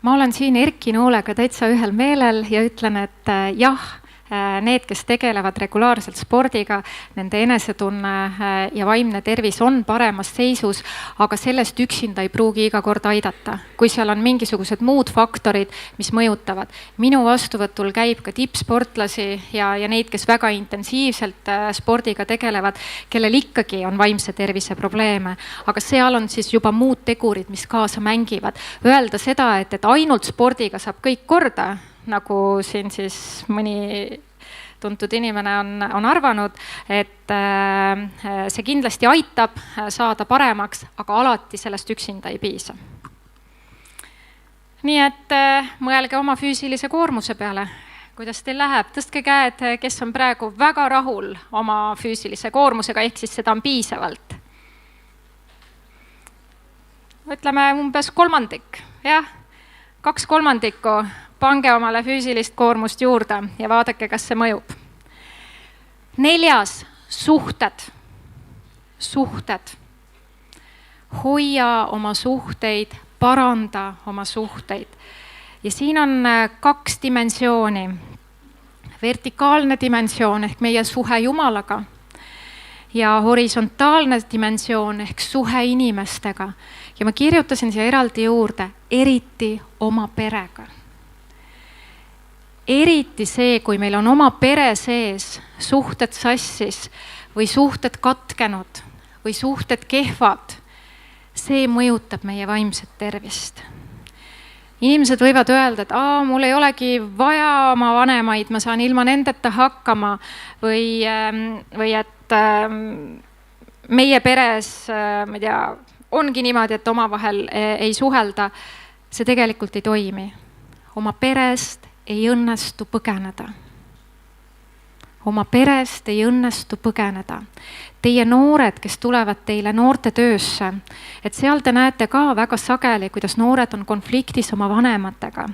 Speaker 1: Ma olen siin Erki Noolega täitsa ühel meelel ja ütlen, et jah, need, kes tegelevad regulaarselt spordiga, nende enesetunne ja vaimne tervis on paremas seisus, aga sellest üksinda ei pruugi iga kord aidata. Kui seal on mingisugused muud faktorid, mis mõjutavad. Minu vastuvõtul käib ka tippsportlasi ja neid, kes väga intensiivselt spordiga tegelevad, kellel ikkagi on vaimse tervise probleeme. Aga seal on siis juba muud tegurid, mis kaasa mängivad. Öelda seda, et ainult spordiga saab kõik korda, nagu siin siis mõni tuntud inimene on arvanud, et see kindlasti aitab saada paremaks, aga alati sellest üksinda ei piisa. Nii et mõelge oma füüsilise koormuse peale. Kuidas teil läheb? Tõstke käed, kes on praegu väga rahul oma füüsilise koormusega, ehk siis seda on piisavalt. Ütleme umbes kolmandik, jah? 2/3 pange omale füüsilist koormust juurde ja vaadake, kas see mõjub. 4, suhted. Suhted. Hoia oma suhteid, paranda oma suhteid. Ja siin on 2 dimensiooni. Vertikaalne dimensioon ehk meie suhe Jumalaga ja horisontaalne dimensioon ehk suhe inimestega. Ja ma kirjutasin siia eraldi juurde, eriti oma perega. Eriti see, kui meil on oma pere sees suhted sassis või suhted katkenud või suhted kehvad, see mõjutab meie vaimset tervist. Inimesed võivad öelda, et mul ei olegi vaja oma vanemaid, ma saan ilma nendeta hakkama või et meie peres, ma ei tea, ongi niimoodi, et omavahel ei suhelda. See tegelikult ei toimi. Oma perest ei õnnestu põgeneda. Oma perest ei õnnestu põgeneda. Teie noored, kes tulevad teile noorte töösse, et seal te näete ka väga sageli, kuidas noored on konfliktis oma vanematega.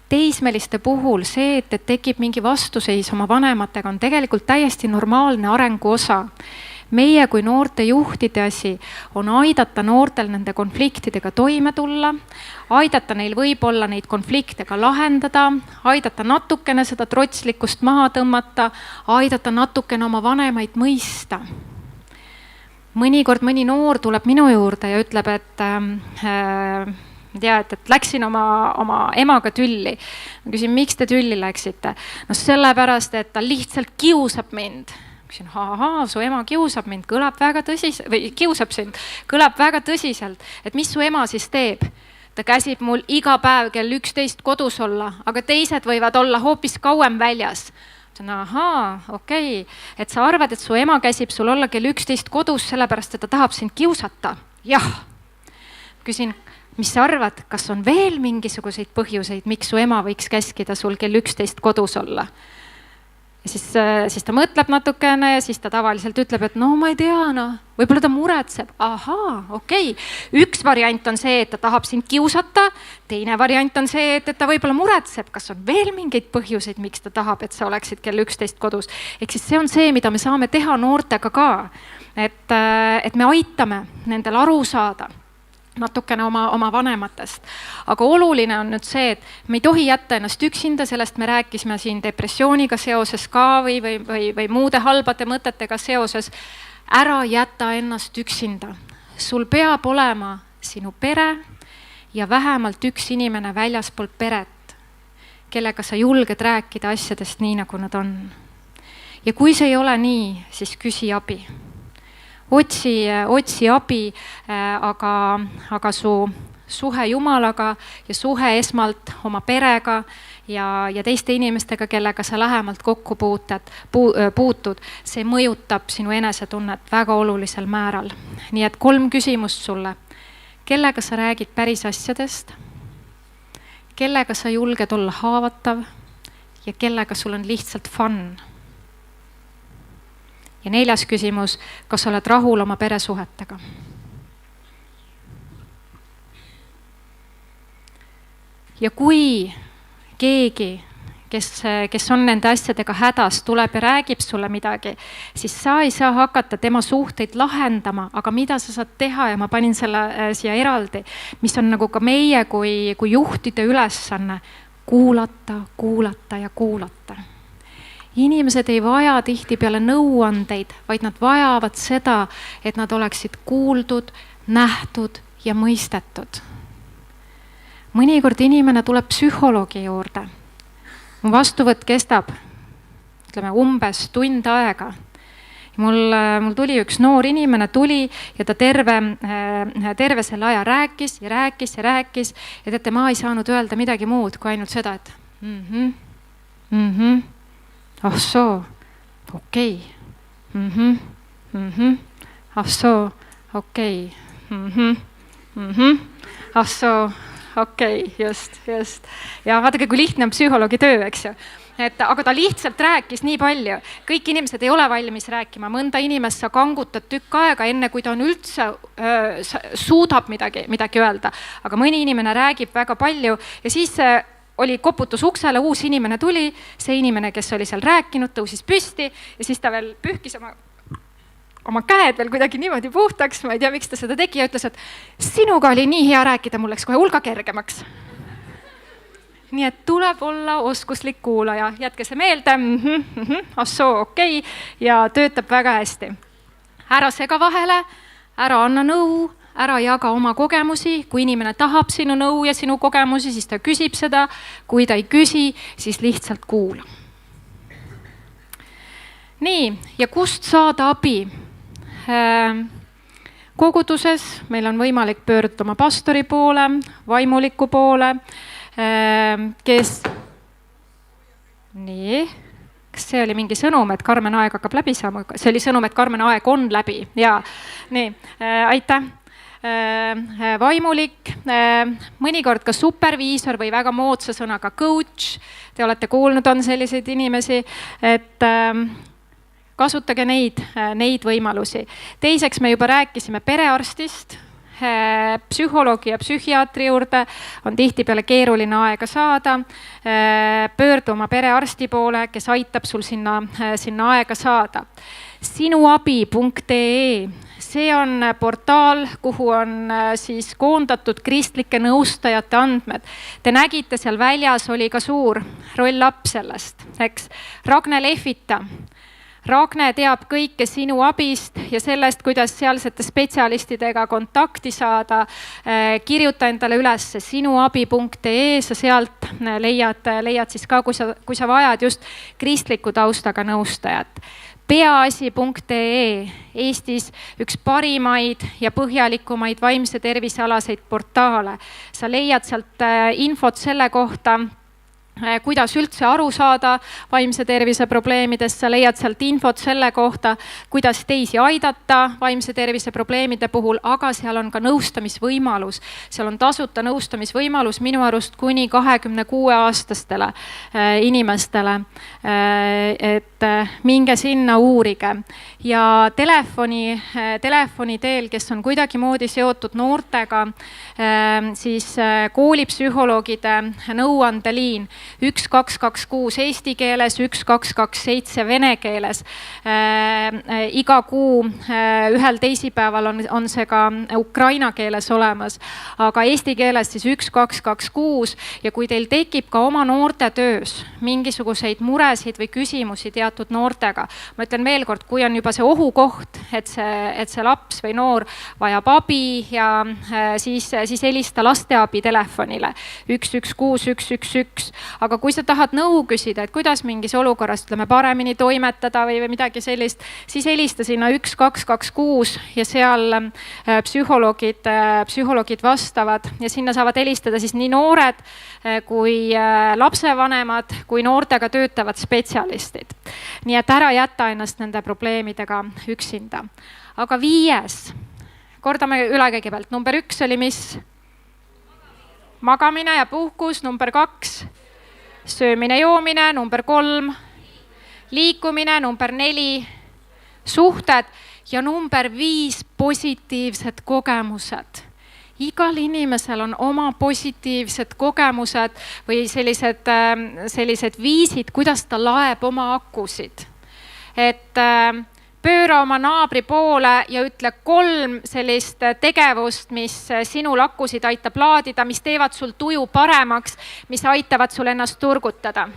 Speaker 1: Teismeliste puhul see, et tekib mingi vastuseis oma vanematega, on tegelikult täiesti normaalne arengu osa. Meie kui noorte juhtide asi on aidata noortel nende konfliktidega toime tulla, aidata neil võib-olla neid konflikte ka lahendada, aidata natukene seda trotslikkust maha tõmmata, aidata natukene oma vanemaid mõista. Mõnikord mõni noor tuleb minu juurde ja ütleb, et läksin oma emaga tülli. Ma küsin, miks te tülli läksite? No sellepärast, et ta lihtsalt kiusab mind. Küsin, su ema kiusab mind, kõlab väga tõsiselt, või kiusab sind, kõlab väga tõsiselt, et mis su ema siis teeb? Ta käsib mul iga päev kell 11 kodus olla, aga teised võivad olla hoopis kauem väljas. Okei, et sa arvad, et su ema käsib sul olla kell 11 kodus, sellepärast, et ta tahab sind kiusata? Jah. Küsin, mis sa arvad, kas on veel mingisuguseid põhjuseid, miks su ema võiks käskida sul kell 11 kodus olla? Ja siis ta mõtleb natukene ja siis ta tavaliselt ütleb, et ma ei tea, võib-olla ta muretseb. Okei. Üks variant on see, et ta tahab sind kiusata. Teine variant on see, et ta võib-olla muretseb, kas on veel mingeid põhjuseid, miks ta tahab, et sa oleksid kell 11 kodus. Ehk siis see on see, mida me saame teha noortega ka. Et me aitame nendel aru saada natukene oma vanematest. Aga oluline on nüüd see, et me ei tohi jätta ennast üksinda, sellest me rääkisime siin depressiooniga seoses ka või muude halbade mõtetega seoses. Ära jäta ennast üksinda. Sul peab olema sinu pere ja vähemalt üks inimene väljaspool peret, kellega sa julged rääkida asjadest nii, nagu nad on. Ja kui see ei ole nii, siis küsi abi. Otsi abi, aga suhe Jumalaga ja suhe esmalt oma perega ja teiste inimestega, kellega sa lähemalt kokku puutud, see mõjutab sinu enesetunnet väga olulisel määral. Nii et 3 küsimust sulle. Kellega sa räägid päris asjadest? Kellega sa julged olla haavatav? Ja kellega sul on lihtsalt fun? Ja 4. küsimus, kas sa oled rahul oma peresuhetega? Ja kui keegi, kes on nende asjadega hädas, tuleb ja räägib sulle midagi, siis sa ei saa hakata tema suhteid lahendama, aga mida sa saad teha, ja ma panin selle siia eraldi, mis on nagu ka meie kui juhtide ülesanne, kuulata, kuulata ja kuulata. Inimesed ei vaja tihtipeale nõuandeid, vaid nad vajavad seda, et nad oleksid kuuldud, nähtud ja mõistetud. Mõnikord inimene tuleb psühholoogi juurde. Mu vastuvõtt kestab, ütleme, umbes tund aega. Mul tuli üks noor inimene, ja ta terve selle aja rääkis ja teate, ma ei saanud öelda midagi muud kui ainult seda, et ah soo, okei. Ah soo, okei. Ah soo, okei, just. Ja vaadake, kui lihtne on psühholoogi töö, eks ju. Aga ta lihtsalt rääkis nii palju. Kõik inimesed ei ole valmis rääkima. Mõnda inimest sa kangutad tükk aega, enne kui ta on üldse suudab midagi öelda. Aga mõni inimene räägib väga palju ja siis oli koputus uksele, uus inimene tuli, see inimene, kes oli seal rääkinud, tõusis püsti ja siis ta veel pühkis oma käed veel kuidagi niimoodi puhtaks, ma ei tea, miks ta seda tegi ja ütles, et sinuga oli nii hea rääkida, mul läks kohe hulga kergemaks. Nii et tuleb olla oskuslik kuulaja, jätke see meelde, assoo, okei, ja töötab väga hästi. Ära sega vahele, ära anna nõu, ära jaga oma kogemusi, kui inimene tahab sinu nõu ja sinu kogemusi, siis ta küsib seda, kui ta ei küsi, siis lihtsalt kuula. Nii, ja kust saada abi? Koguduses meil on võimalik pöörduda oma pastori poole, vaimuliku poole, kes... Nii, kas see oli mingi sõnum, et Karmen aeg hakkab läbi saama? See oli sõnum, et Karmen aeg on läbi. Ja, nii, aitäh. Vaimulik, mõnikord ka superviisor või väga moodsa sõnaga coach. Te olete kuulnud, on selliseid inimesi, et kasutage neid võimalusi. Teiseks me juba rääkisime perearstist, psühholoogi ja psühhiaatri juurde on tihtipeale keeruline aega saada. Pöördu oma perearsti poole, kes aitab sul sinna aega saada. Sinuabi.ee, see on portaal, kuhu on siis koondatud kristlike nõustajate andmed. Te nägite, seal väljas oli ka suur roll-up sellest, eks. Ragne Lehvita. Ragne teab kõike sinu abist ja sellest, kuidas sealsete spetsialistidega kontakti saada. Kirjuta endale üles sinuabi.ee, sa sealt leiad siis ka, kui sa vajad just kristliku taustaga nõustajat. Peaasi.ee, Eestis üks parimaid ja põhjalikumaid vaimse tervisealaseid portaale. Sa leiad sealt infot selle kohta, kuidas üldse aru saada vaimse tervise probleemidest, sa leiad sealt infot selle kohta, kuidas teisi aidata vaimse tervise probleemide puhul, aga seal on ka nõustamisvõimalus. Seal on tasuta nõustamisvõimalus minu arust kuni 26-aastastele inimestele, et minge sinna, uurige. Ja telefoni teel, kes on kuidagimoodi seotud noortega, siis koolipsühholoogide nõuandeliin 1226 eesti keeles, 1227 vene keeles. Iga kuu ühel teisipäeval on see ka ukraina keeles olemas, aga eesti keeles siis 1226 ja kui teil tekib ka oma noorte töös mingisuguseid muresid või küsimusi teatud noortega, ma ütlen veel kord, kui on juba see ohukoht, et see laps või noor vajab abi ja siis helista lasteabi telefonile 116 111, aga kui sa tahad nõu küsida, et kuidas mingis olukorras ütleme paremini toimetada või midagi sellist, siis helista sinna 1226 ja seal psühholoogid vastavad ja sinna saavad helistada siis nii noored kui lapsevanemad, kui noortega töötavad spetsialistid. Nii et ära jäta ennast nende probleemidega üksinda. Aga 5, kordame üle kõigepealt. Number 1 oli mis? Magamine ja puhkus. Number 2, söömine, joomine. Number 3, liikumine. Number 4, suhted. Ja number 5, positiivsed kogemused. Igal inimesel on oma positiivsed kogemused või sellised viisid, kuidas ta laeb oma akusid. Et pööra oma naabri poole ja ütle 3 sellist tegevust, mis sinul akusid aitab laadida, mis teevad sul tuju paremaks, mis aitavad sul ennast turgutada.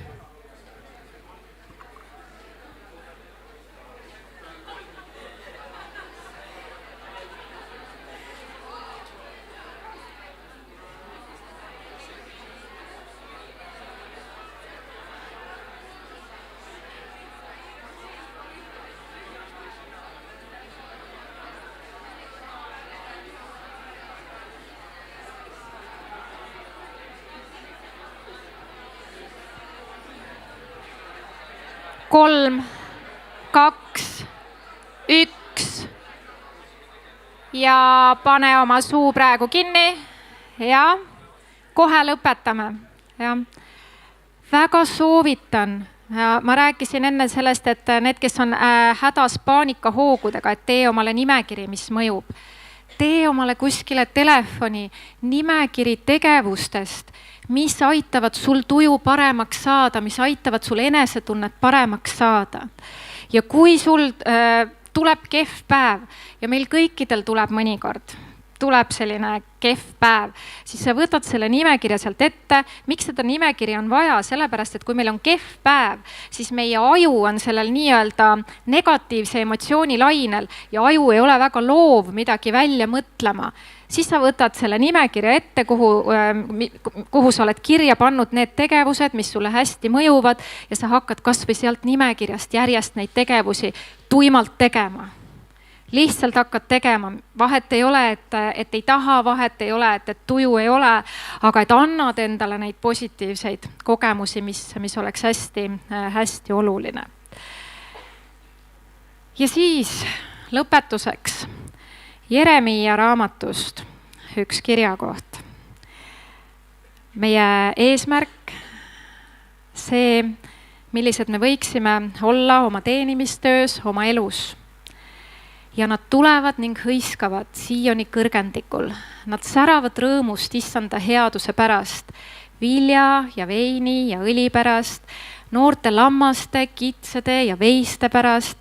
Speaker 1: Kolm, 2, 1 ja pane oma suu praegu kinni ja kohe lõpetame. Ja väga soovitan. Ja ma rääkisin enne sellest, et need, kes on hädas paanikahoogudega, et tee omale nimekiri, mis mõjub. Tee omale kuskile telefoni nimekiri tegevustest, mis aitavad sul tuju paremaks saada, mis aitavad sul enesetunnet paremaks saada. Ja kui sul tuleb kehv päev ja meil kõikidel tuleb mõnikord, tuleb selline kehv päev, siis sa võtad selle nimekirja sealt ette. Miks seda nimekirja on vaja? Sellepärast, et kui meil on kehv päev, siis meie aju on sellel nii-öelda negatiivse emotsiooni lainel ja aju ei ole väga loov midagi välja mõtlema. Siis sa võtad selle nimekirja ette, kuhu sa oled kirja pannud need tegevused, mis sulle hästi mõjuvad ja sa hakkad kas või sealt nimekirjast järjest neid tegevusi tuimalt tegema. Lihtsalt hakkad tegema, vahet ei ole, et ei taha, vahet ei ole, et tuju ei ole, aga et annad endale neid positiivseid kogemusi, mis oleks hästi oluline. Ja siis lõpetuseks Jeremiia raamatust üks kirjakoht. Meie eesmärk, see, millised me võiksime olla oma teenimistöös, oma elus. Ja nad tulevad ning hõiskavad Sioni kõrgendikul. Nad säravad rõõmust issanda headuse pärast, vilja ja veini ja õli pärast, noorte lammaste, kitsede ja veiste pärast.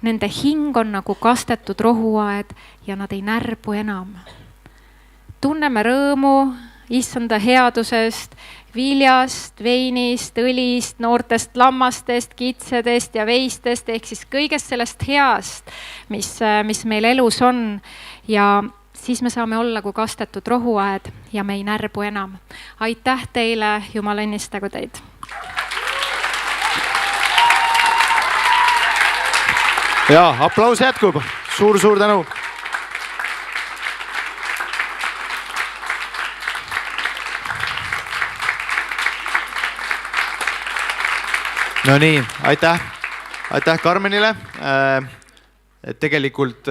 Speaker 1: Nende hing on nagu kastetud rohuaed ja nad ei närbu enam. Tunneme rõõmu issanda headusest, viljast, veinist, õlist, noortest lammastest, kitsedest ja veistest, ehk siis kõigest sellest heast, mis meil elus on. Ja siis me saame olla kui kastetud rohuaed ja me ei närbu enam. Aitäh teile, Jumal õnnistagu teid!
Speaker 8: Ja, aplaus jätkub. Suur tänu. No nii, aitäh Karmenile. Tegelikult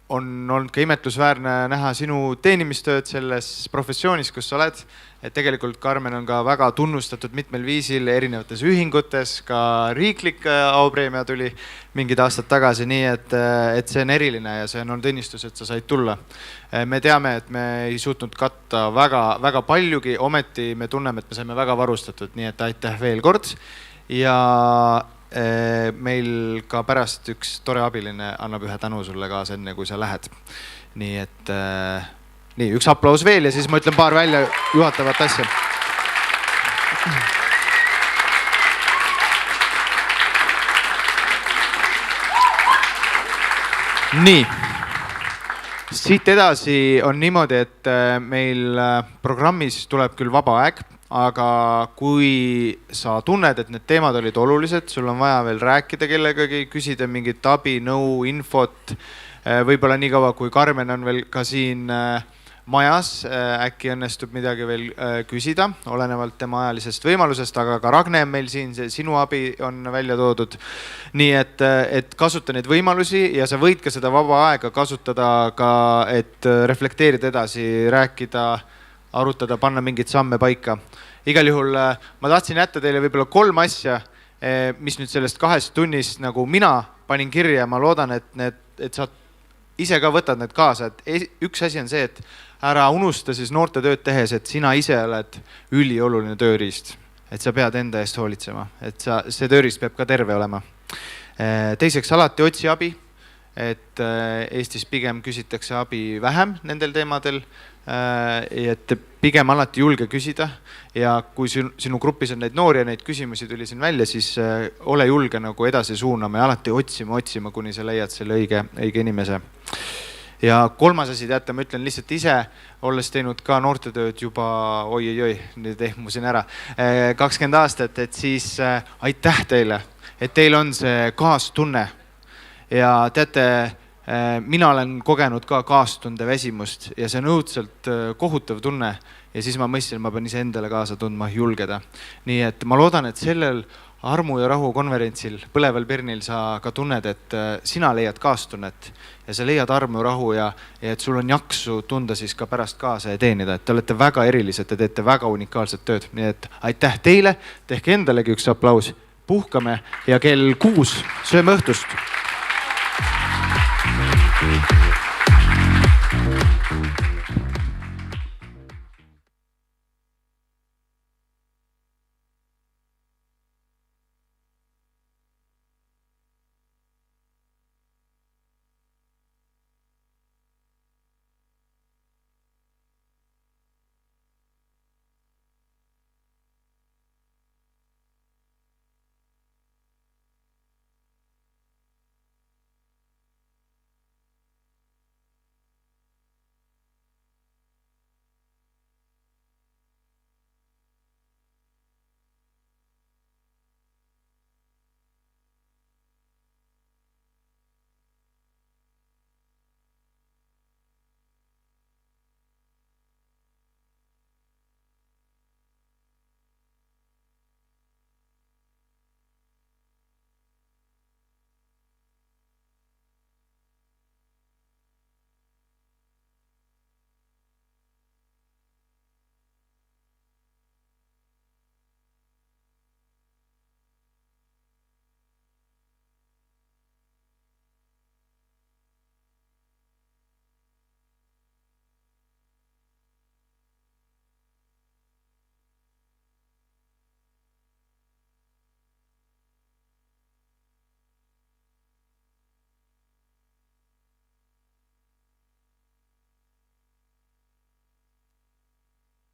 Speaker 8: on olnud ka imetlusväärne näha sinu teenimistööd selles professioonis, kus sa oled. Et tegelikult Karmen on ka väga tunnustatud mitmel viisil erinevates ühingutes, ka riiklik aupreemia tuli mingid aastad tagasi, nii et see on eriline ja see on olnud õnnistus, et sa said tulla. Me teame, et me ei suutnud katta väga paljugi, ometi me tunneme, et me saime väga varustatud, nii et aitäh veel kord. Ja meil ka pärast üks tore abiline annab ühe tänu sulle kaasa enne, kui sa lähed. Nii et üks aplaus veel ja siis ma ütlen paar välja juhatavat asja. Nii. Siit edasi on niimoodi, et meil programmis tuleb küll vaba aeg aga kui sa tunned, et need teemad olid olulised, sul on vaja veel rääkida kellegagi, küsida mingit abi, nõu, infot, võib-olla nii kaua, kui Karmen on veel ka siin majas, äkki õnnestub midagi veel küsida, olenevalt tema ajalisest võimalusest, aga ka Ragne on meil siin, sinu abi on välja toodud. Nii et kasuta neid võimalusi ja sa võid ka seda vaba aega kasutada ka, et reflekteerida edasi, rääkida, arutada, panna mingid samme paika. Igal juhul ma tahtsin jätta teile võib-olla 3 asja, mis nüüd sellest 2 tunnist nagu mina panin kirja. Ma loodan, et sa ise ka võtad need kaasa. Üks asi on see, et ära unusta siis noorte tööd tehes, et sina ise oled ülioluline tööriist. Et sa pead enda eest hoolitsema. Et see tööriist peab ka terve olema. Teiseks, alati otsi abi. Et Eestis pigem küsitakse abi vähem nendel teemadel. Et pigem alati julge küsida. Ja kui sinu grupis on neid noori ja neid küsimusi tuli siin välja, siis ole julge nagu edasi suunama ja alati otsima, kuni sa leiad selle õige inimese. Ja 3. asi, teate, ma ütlen lihtsalt ise, olles teinud ka noortetööd juba, nüüd ehmusin ära, 20 aastat, et siis aitäh teile, et teil on see kaastunne. Ja teate, mina olen kogenud ka kaastunde väsimust ja see on õudselt kohutav tunne ja siis ma mõistsin, ma pean ise endale kaasa tundma, julgeda. Nii et ma loodan, et sellel Armu ja Rahu konverentsil Põleval Pirnil sa ka tunned, et sina leiad kaastunnet ja sa leiad armu ja rahu ja et sul on jaksu tunda siis ka pärast kaasa ja teenida, et te olete väga erilised, te teete väga unikaalset tööd. Nii et aitäh teile, tehke endalegi üks aplaus, puhkame ja kell 6 sööme õhtust.